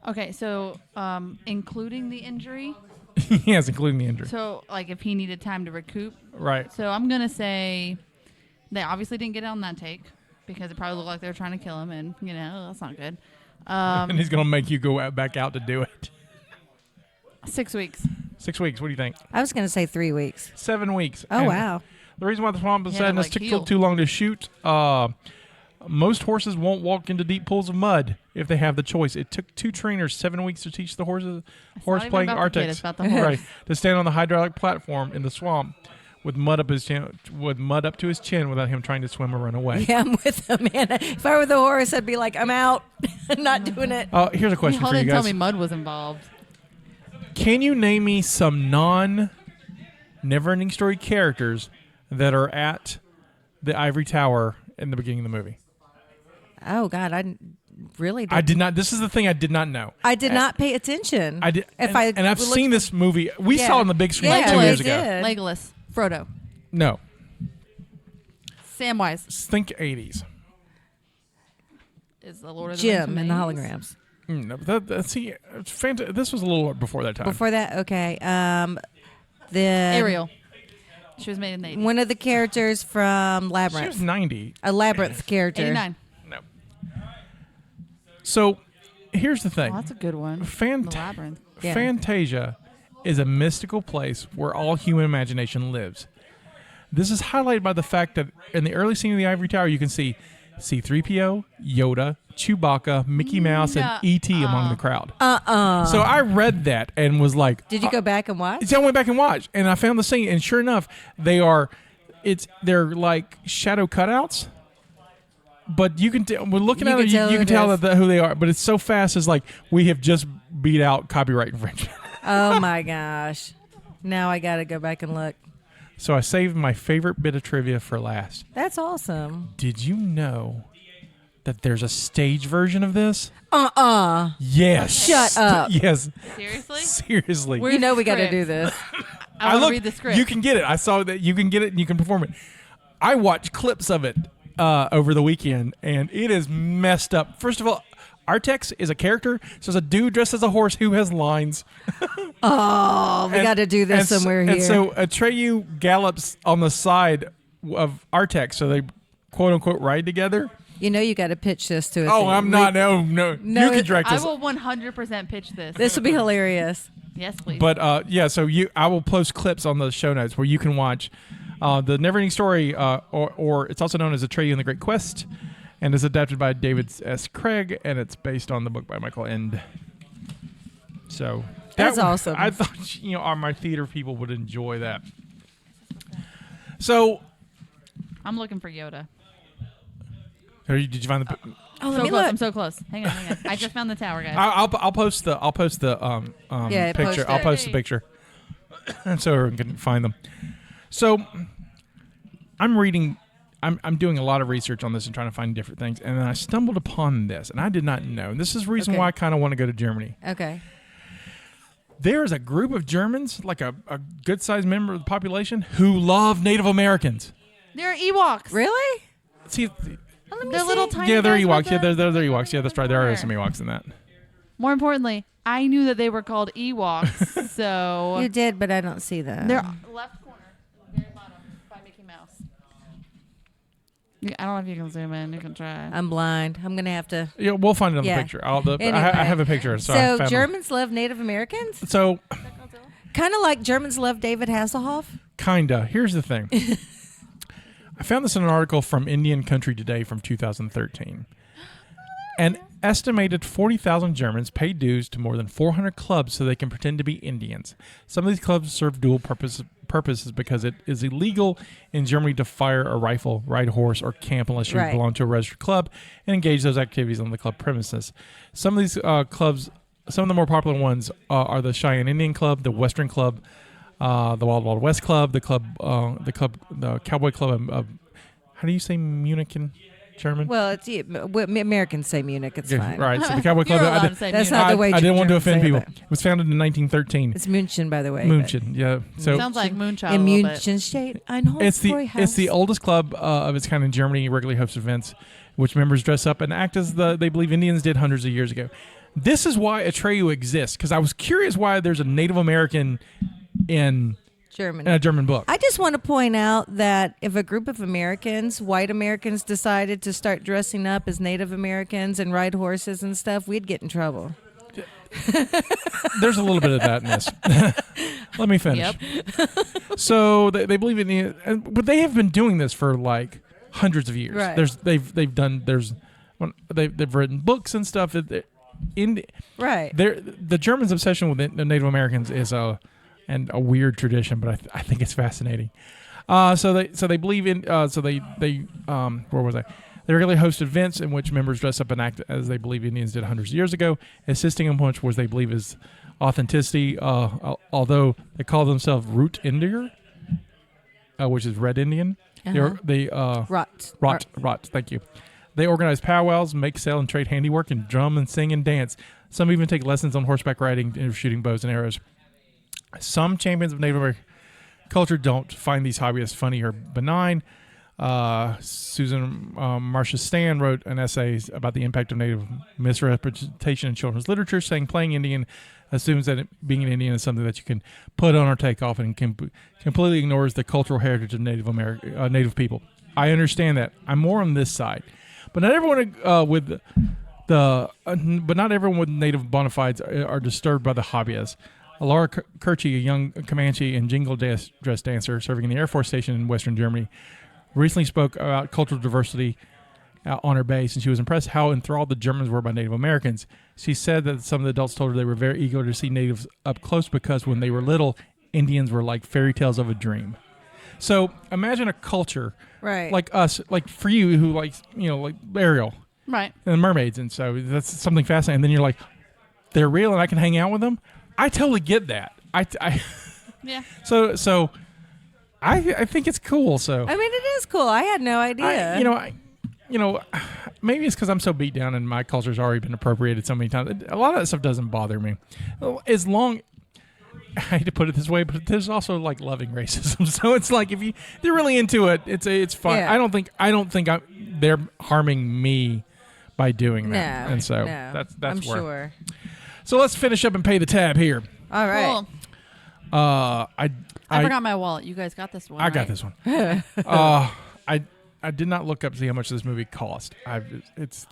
Okay, so including the injury. Yes, including the injury. So, like, if he needed time to recoup. Right. So I'm going to say they obviously didn't get it on that take because it probably looked like they were trying to kill him, and, that's not good. And he's going to make you go back out to do it. 6 weeks. 6 weeks. What do you think? I was going to say 3 weeks. 7 weeks. Oh, And wow. The reason why the Swamp of He had to, Sadness like, took heal. too long to shoot, most horses won't walk into deep pools of mud if they have the choice. It took 2 trainers 7 weeks to teach the horse not even playing about the kid, Artex it's about the horse. right, to stand on the hydraulic platform in the swamp with mud up to his chin without him trying to swim or run away. Yeah, I'm with them, man. If I were the horse, I'd be like, I'm out. I'm not doing it. Here's a question Y'all for you didn't tell guys. me mud was involved. Can you name me some non-NeverEnding Story characters that are at the Ivory Tower in the beginning of the movie? Oh, God. I really did. I did not. This is the thing I did not know. I did not pay attention. I did, If and I've looked- seen this movie. We Yeah. saw it on the big screen like Yeah, 2 we years ago. did. Legolas. Frodo. No, Samwise think 80s. is the Lord of the Rings. Jim and the remains. holograms. No, see, it's this was a little before that time. Before that, okay. Then Ariel. She was made in the 80s. one of the characters from She Labyrinth. was 90. A Labyrinth character. 89. No. So, here's the thing. Oh, that's a good one. The Labyrinth. Yeah. Fantasia is a mystical place where all human imagination lives. This is highlighted by the fact that in the early scene of the Ivory Tower, you can see C-3PO, Yoda, Chewbacca, Mickey Mouse, and E.T. among the crowd. So I read that and was like, Did you go back and watch? So I went back and watched, and I found the scene, and sure enough, they're like shadow cutouts. But you can we're looking You at can it, tell you who can it tell is. who they are. But it's so fast. It's like we have just beat out copyright infringement. Oh, my gosh. Now I got to go back and look. So I saved my favorite bit of trivia for last. That's awesome. Did you know that there's a stage version of this? Uh-uh. Yes. Shut up. Yes. Seriously? Seriously. Where's You know the we got to script? do this. I want to looked- read the script. You can get it. I saw that you can get it and you can perform it. I watched clips of it over the weekend, and it is messed up. First of all, Artex is a character, so it's a dude dressed as a horse who has lines. Oh, we got to do this somewhere here. And so Atreyu gallops on the side of Artex, so they quote unquote ride together. you know you got to pitch this to us. Oh, I'm not. No. No, You can direct I this. will 100% pitch this. This will be hilarious. Yes, please. But yeah, so I will post clips on the show notes where you can watch the NeverEnding Story, or it's also known as Atreyu and the Great Quest, and is adapted by David S. Craig, and it's based on the book by Michael End. So That's awesome. I thought my theater people would enjoy that. So, I'm looking for Yoda. did you find the? Oh, let So me close. look. I'm so close. Hang on. I just found the tower, guys. I'll post the Yeah, picture. post I'll it. post the picture, so everyone can find them. So I'm reading. I'm doing a lot of research on this and trying to find different things, and then I stumbled upon this, and I did not know. And this is the reason Okay. why I kind of want to go to Germany. Okay. There is a group of Germans, like a good-sized member of the population, who love Native Americans. They're Ewoks. Really? See, They're little tiny yeah, they're guys with Ewoks. Yeah, the- they're Ewoks. Yeah, that's right. There are some Ewoks in that. More importantly, I knew that they were called Ewoks, so You did, but I don't see them. they're left corner, very bottom, by Mickey Mouse. I don't know if you can zoom in. You can try. I'm blind. I'm gonna have to. Yeah, we'll find it on Yeah. the picture. I Anyway. have a picture. So, I So found it. Germans love Native Americans, So kind of like Germans love David Hasselhoff. kinda. Here's the thing. I found this in an article from Indian Country Today from 2013. An estimated 40,000 Germans pay dues to more than 400 clubs so they can pretend to be Indians. Some of these clubs serve dual purposes because it is illegal in Germany to fire a rifle, ride a horse, or camp unless you Right. belong to a registered club and engage those activities on the club premises. Some of these clubs, some of the more popular ones are the Cheyenne Indian Club, the Western Club, the Wild Wild West Club, the Cowboy Club of how do you say Munich in German? Well, it's Americans say Munich. It's Yeah, fine. right. So the Cowboy Club. You're allowed to say That's Munich. not the way I didn't want to Germans offend say people. it. It was founded in 1913. It's München, by the way. München, yeah. So Sounds like Moonchild. In a little bit. München State, ein it's the Hofbräuhaus. oldest club of its kind in Germany. Regularly hosts events, which members dress up and act as they believe Indians did hundreds of years ago. This is why Atreyu exists, because I was curious why there's a Native American in German. a German book. I just want to point out that if a group of Americans, white Americans, decided to start dressing up as Native Americans and ride horses and stuff, we'd get in trouble. There's a little bit of that in this. Let me finish. Yep. So they believe in, but they have been doing this for like hundreds of years. Right. They've written books and stuff. Right. The Germans' obsession with the Native Americans is a weird tradition, but I think it's fascinating. So they believe in where was I? They regularly host events in which members dress up and act as they believe Indians did hundreds of years ago, assisting in which they believe is authenticity. Although they call themselves Root Indier, which is Red Indian. Rot. Thank you. They organize powwows, make, sell, and trade handiwork, and drum and sing and dance. Some even take lessons on horseback riding and shooting bows and arrows. Some champions of Native American culture don't find these hobbies funny or benign. Susan Marcia Stan wrote an essay about the impact of Native misrepresentation in children's literature, saying playing Indian assumes that being an Indian is something that you can put on or take off, and completely ignores the cultural heritage of Native people. I understand that. I'm more on this side, but not everyone but not everyone with Native bona fides are disturbed by the hobbyist. Laura Kirchie, a young Comanche and jingle dress dancer serving in the Air Force Station in Western Germany, recently spoke about cultural diversity on her base, and she was impressed how enthralled the Germans were by Native Americans. She said that some of the adults told her they were very eager to see natives up close because when they were little, Indians were like fairy tales of a dream. So imagine a culture Right. like us, like for you who like Ariel Right. and mermaids, and so that's something fascinating. And then you're like, they're real, and I can hang out with them. I totally get that. Yeah. So I think it's cool. So I mean, it is cool. I had no idea. Maybe it's because I'm so beat down and my culture's already been appropriated so many times. A lot of that stuff doesn't bother me. As long, I hate to put it this way, but there's also like loving racism. So it's like if they're really into it, it's fine. Yeah. I don't think they're harming me by doing no. that. And so no. that's I'm where. sure. So let's finish up and pay the tab here. All right. Cool. I forgot my wallet. You guys got this one. I got right? this one. I did not look up to see how much this movie cost. It's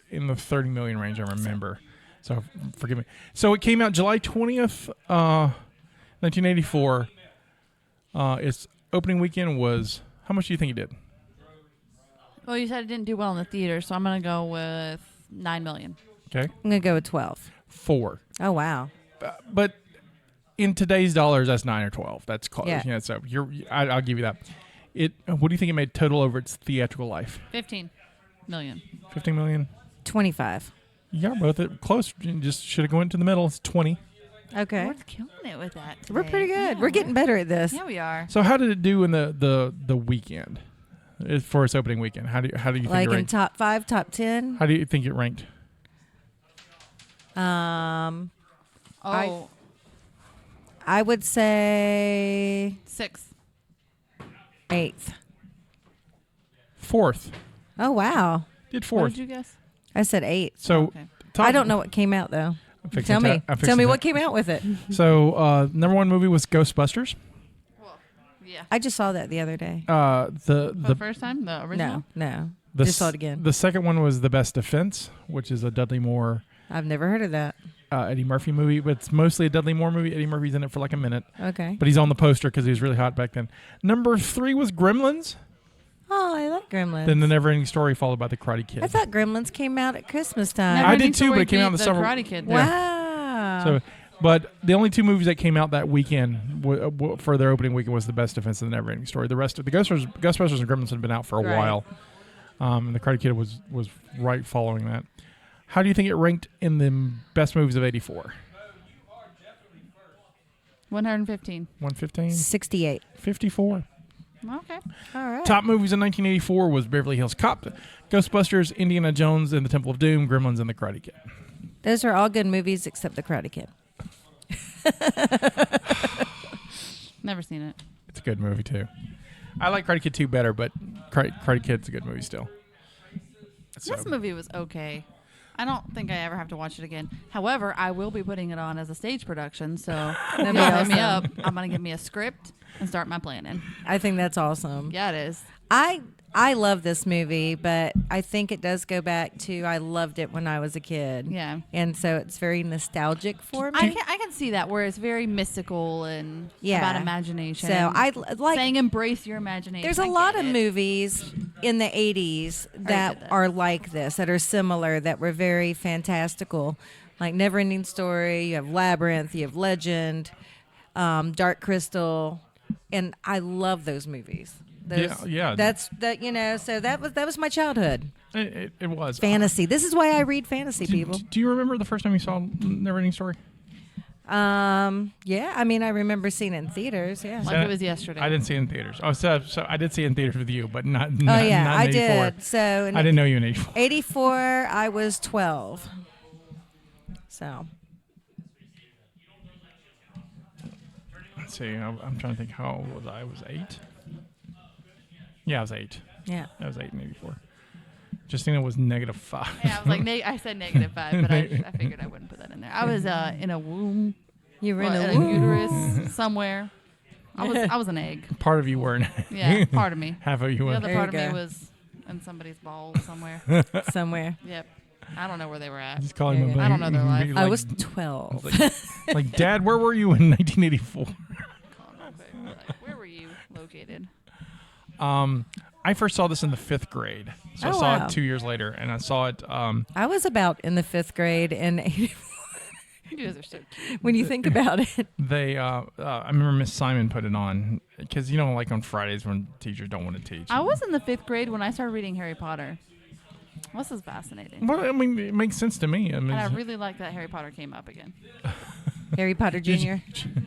in the 30 million range, I remember. So forgive me. So it came out July 20th, 1984. Its opening weekend was, how much do you think it did? Well, you said it didn't do well in the theater, so I'm gonna go with 9 million. Okay. I'm going to go with 12. 4. Oh, wow. But in today's dollars, that's 9 or 12. That's close. Yeah. So I'll give you that. What do you think it made total over its theatrical life? 15 million. 15 million? 25. Yeah, both close. You just should have gone to the middle. It's 20. Okay. We're killing it with that. We're today. pretty good. Yeah, We're getting better at this. Yeah, we are. So how did it do in the weekend? For its opening weekend? How do you think Like it in ranked? top 5, top 10. How do you think it ranked? Oh, I would say 6. 8th. 4th. Oh, wow. Did What 4th. did you guess? I said 8. So Okay. top- I don't know what came out, though. I'm fixing Tell to- me. I'm Tell fixing me to- what came out with it. So number one movie was Ghostbusters. Yeah. I just saw that the other day. For the The first time, the original. No. the Just saw it again. The second one was The Best Defense, which is a Dudley Moore I've never heard of that. Eddie Murphy movie, but it's mostly a Dudley Moore movie. Eddie Murphy's in it for like a minute, Okay. but he's on the poster because he was really hot back then. Number 3 was Gremlins. Oh, I like Gremlins. Then The Never Ending Story, followed by The Karate Kid. I thought Gremlins came out at Christmas time. I NeverEnding did too, but Story it came out in beat the summer. Karate Kid. Wow. So, but the only 2 movies that came out that weekend for their opening weekend was The Best Defense and The Never Ending Story. The rest of the Ghostbusters and Gremlins had been out for a Right. while, and The Karate Kid was right following that. How do you think it ranked in the best movies of '84? 115. 115, 68. 54. Okay. All right. Top movies in 1984 was Beverly Hills Cop, Ghostbusters, Indiana Jones and the Temple of Doom, Gremlins, and The Karate Kid. Those are all good movies except The Karate Kid. Never seen it. It's a good movie too. I like Karate Kid 2 better, but Karate Kid's a good movie still. This movie was okay. I don't think I ever have to watch it again. However, I will be putting it on as a stage production, so That'd be hit me awesome. up. I'm going to give me a script and start my planning. I think that's awesome. Yeah, it is. I love this movie, but I think it does go back to I loved it when I was a kid. Yeah. And so it's very nostalgic for me. I can see that, where it's very mystical and Yeah. about imagination. So I like saying embrace your imagination. there's I a lot get of it. movies in the 80s that that. are like this, that are similar, that were very fantastical. Like Neverending Story, you have Labyrinth, you have Legend, Dark Crystal, and I love those movies. Yeah. That's that. So that was my childhood It was fantasy. This is why I read fantasy, people. Do you remember the first time you saw Never Ending Story? Yeah. I mean, I remember seeing it in theaters. Yeah. Like it was yesterday. I didn't see it in theaters. Oh, so I did see it in theaters with you, but not. Oh not yeah, not in I 84. did. So in I didn't know you in '84. 84, I was 12. So Let's see. I'm trying to think. How old was I? I was 8. Yeah, I was 8. yeah. I was 8 in '84. Justina was -5. Yeah, I was like, I said -5, but I figured I wouldn't put that in there. I was in a womb, You were in well, a in a womb. uterus somewhere. I was an egg. Part of you weren't. Yeah, part of me. Half of you The were. other There part of you me go. was in somebody's balls somewhere. somewhere. Yep. I don't know where they were at. Just calling Yeah, them. yeah. I don't know their life. I was 12. like, Dad, where were you in 1984? Like, where were you located? I first saw this in the 5th grade, so I Oh, saw wow. it 2 years later, and I saw it. I was about in the 5th grade in 84. You guys are so cute. When you think about it. They, I remember Miss Simon put it on because like on Fridays when teachers don't want to teach. I was in the 5th grade when I started reading Harry Potter. This is fascinating. Well, I mean, it makes sense to me. I mean, And I really like that Harry Potter came up again. Harry Potter Jr.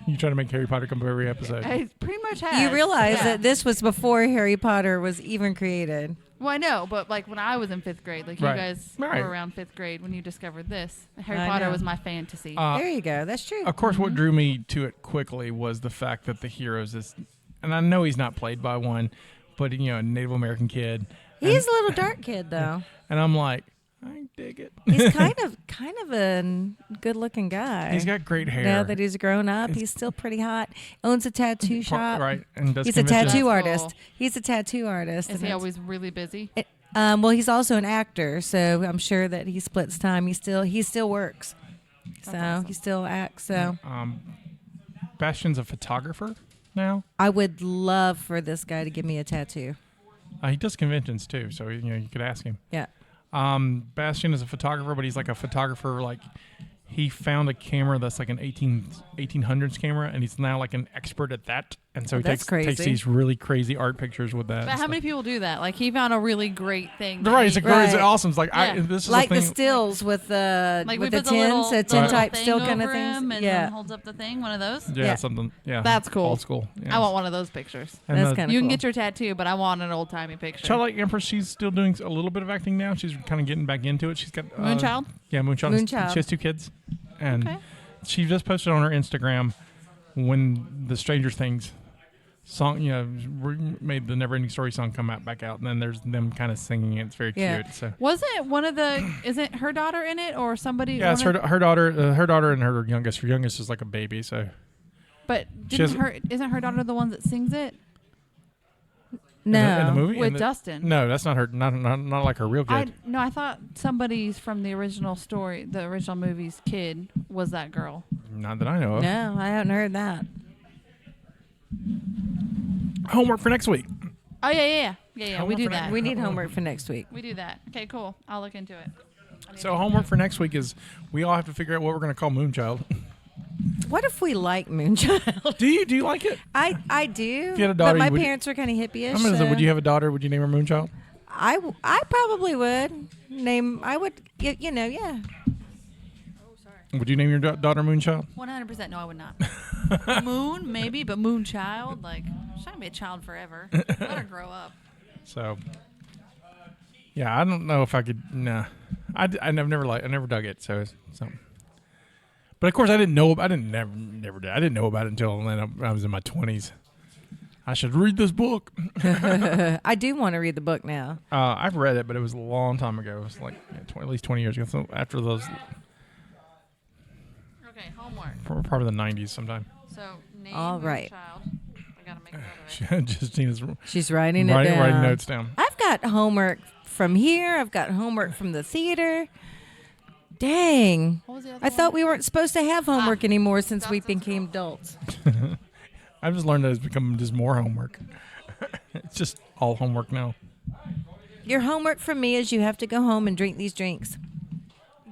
you try to make Harry Potter come up every episode. I pretty much have. You realize Yeah. that this was before Harry Potter was even created. Well, I know, but like when I was in 5th grade, like Right. you guys Right. were around 5th grade when you discovered this. Harry I Potter know. was my fantasy. There you go. That's true. Of course, Mm-hmm. what drew me to it quickly was the fact that the heroes is, and I know he's not played by one, but a Native American kid. He's a little dark kid, though. And I'm like, I dig it. He's kind of a good-looking guy. He's got great hair. Now that he's grown up, he's still pretty hot. Owns a tattoo shop. Right, and does He's a conventions. tattoo That's artist. cool. He's a tattoo artist. Is and he it's- always really busy? well, he's also an actor, so I'm sure that he splits time. He still works, so awesome. he still acts. So Bastion's a photographer now. I would love for this guy to give me a tattoo. He does conventions too, so you could ask him. Yeah. Bastion is a photographer, but he's like a photographer. Like he found a camera that's like an 1800s camera, and he's now like an expert at that. And so he That's takes crazy. these really crazy art pictures with that. But and how stuff. many people do that? Like he found a really great thing. that Right, it's he- a great, it's Right. awesome. It's like Yeah. this is Like the the thing. stills with the like with we the put the little, tin the type thing still kind of over him things. and Yeah, then holds up the thing. One of those. Yeah, Yeah. something. Yeah, That's cool. Old school. Yeah. I want one of those pictures. And that's the- kind of You cool. can get your tattoo, but I want an old timey picture. So like Empress, she's still doing a little bit of acting now. She's kind of getting back into it. She's got Moonchild? Yeah, Moonchild. Moonchild. She has 2 kids, and Okay. she just posted on her Instagram when the Stranger Things song, made the Never Ending Story song come back out, and then there's them kind of singing it. It's very Yeah. cute. So Wasn't one of the? Isn't her daughter in it or somebody? yeah, it's one her of- daughter, and her youngest. Her youngest is like a baby. So But She has- isn't her daughter the one that sings it? No. In the movie? With Dustin. No, that's not her. Not like her real kid. I thought somebody's from the original story, the original movie's kid was that girl. Not that I know of. No, I haven't heard that. Homework for next week. Oh yeah. We Homework do for that. We need homework for next week. We do that. Okay, cool. I'll look into it. So homework for next week is we all have to figure out what we're going to call Moonchild. What if we like Moonchild? Do you like it? I do. If you had a daughter, but my would you- parents are kind of hippie-ish. I'm gonna say, would you have a daughter? Would you name her Moonchild? I probably would I would. Yeah. Would you name your daughter Moonchild? 100% no, I would not. Moon, maybe, but Moonchild, like, she's not gonna be a child forever. Let her grow up. So, yeah, I don't know if I could. Nah, I never dug it. So, but of course, I didn't know. I didn't know about it until I was in my 20s. I should read this book. I do want to read the book now. I've read it, but it was a long time ago. It was like at least 20 years ago. So after those, Okay, homework. probably the 90s sometime. So, name All right. Moonchild. I gotta make a note of it. Justina's She's writing it down. writing notes down. I've got homework from here. I've got homework from the theater. Dang. What was the other I thought one? we weren't supposed to have homework anymore since we Dustin's became adults. I've just learned that it's become just more homework. It's just all homework now. Your homework from me is you have to go home and drink these drinks.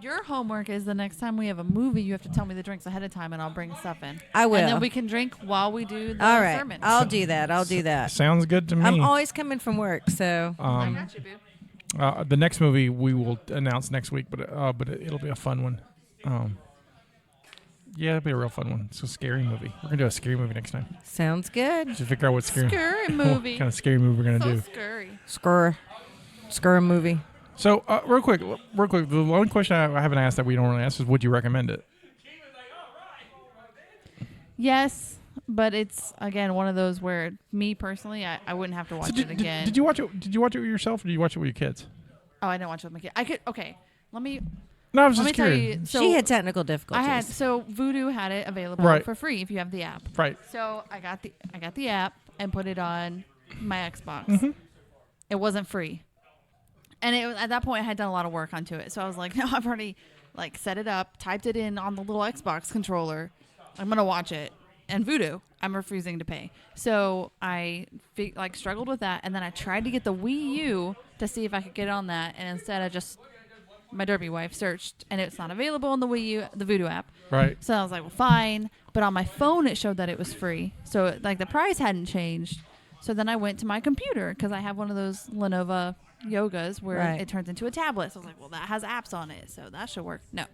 Your homework is the next time we have a movie, you have to tell me the drinks ahead of time, and I'll bring stuff in. I will. And then we can drink while we do the All right. sermon. I'll do that. I'll do that. Sounds good to me. I'm always coming from work, so. I got you, boo. The next movie we will announce next week, but it'll be a fun one. Yeah, it'll be a real fun one. It's a scary movie. We're gonna do a scary movie next time. Sounds good. Just figure out what scary movie. what kind of scary movie we're gonna So do. scary. Scurry movie. So real quick, the only question I haven't asked that we don't really ask is, would you recommend it? Yes, but it's again one of those where me personally, I wouldn't have to watch it again. Did you watch it? Did you watch it with yourself, or did you watch it with your kids? Oh, I didn't watch it with my kid. I could. Okay, let me No, I was let me just tell curious. you. So She had technical I difficulties. had Voodoo had it available Right. for free if you have the app. Right. So I got the app and put it on my Xbox. Mm-hmm. It wasn't free, and at that point I had done a lot of work onto it. So I was like, no, I've already set it up, typed it in on the little Xbox controller. I'm gonna watch it. And Voodoo, I'm refusing to pay. So I struggled with that, and then I tried to get the Wii U to see if I could get on that, and instead my derby wife searched, and it's not available on the Wii U, the Voodoo app. Right. So I was like, well, fine. But on my phone, it showed that it was free. So the price hadn't changed. So then I went to my computer because I have one of those Lenovo Yogas where Right. it turns into a tablet. So I was like, well, that has apps on it, so that should work. No.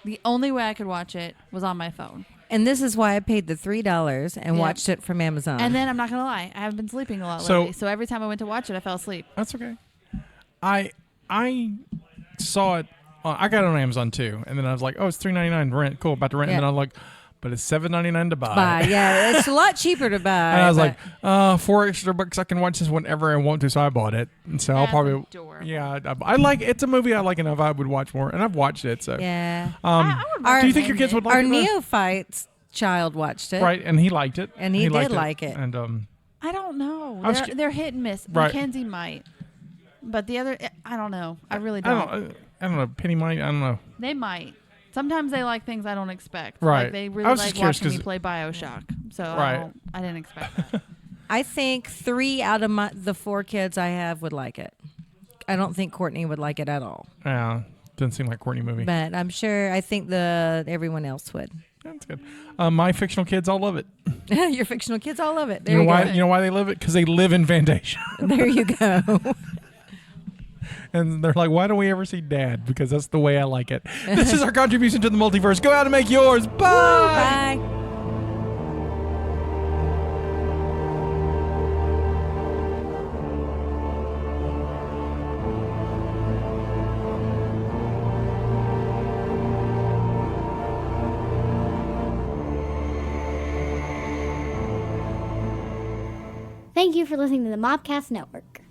The only way I could watch it was on my phone. And this is why I paid the $3 and Yep. watched it from Amazon. And then I'm not gonna lie, I have been sleeping a lot So- lately. So every time I went to watch it, I fell asleep. That's okay. I saw it. I got it on Amazon too, and then I was like, "Oh, it's $3.99 rent. Cool, about to rent." Yeah. And then I'm like, "But it's $7.99 to buy." buy. Yeah, it's a lot cheaper to buy. And I was but- like, $4 extra bucks. I can watch this whenever I want to, so I bought it. And so I'll That's probably, adorable. yeah, I like. It's a movie I like enough. I would watch more, and I've watched it. So, yeah. I would Our- do you think your recommend kids it. would like Our it? neophytes child watched it. Right, and he liked it. And he did like it. And I don't know. I was They're hit and miss. Right. Mackenzie might, but the other, I don't know. I really I don't. don't know. Penny might. I don't know. They might. Sometimes they like things I don't expect. Right. Like they I really was just like curious watching me 'cause- play BioShock. So Right. I didn't expect that. I think 3 out of the 4 kids I have would like it. I don't think Courtney would like it at all. Yeah, doesn't seem like a Courtney movie. But I'm sure I think everyone else would. That's good. My fictional kids all love it. Your fictional kids all love it. There You you, know why? go. You know why they love it? Because they live in Fantasia. There you go. And they're like, why don't we ever see Dad? Because that's the way I like it. This is our contribution to the multiverse. Go out and make yours. Bye. Bye. Thank you for listening to the Mobcast Network.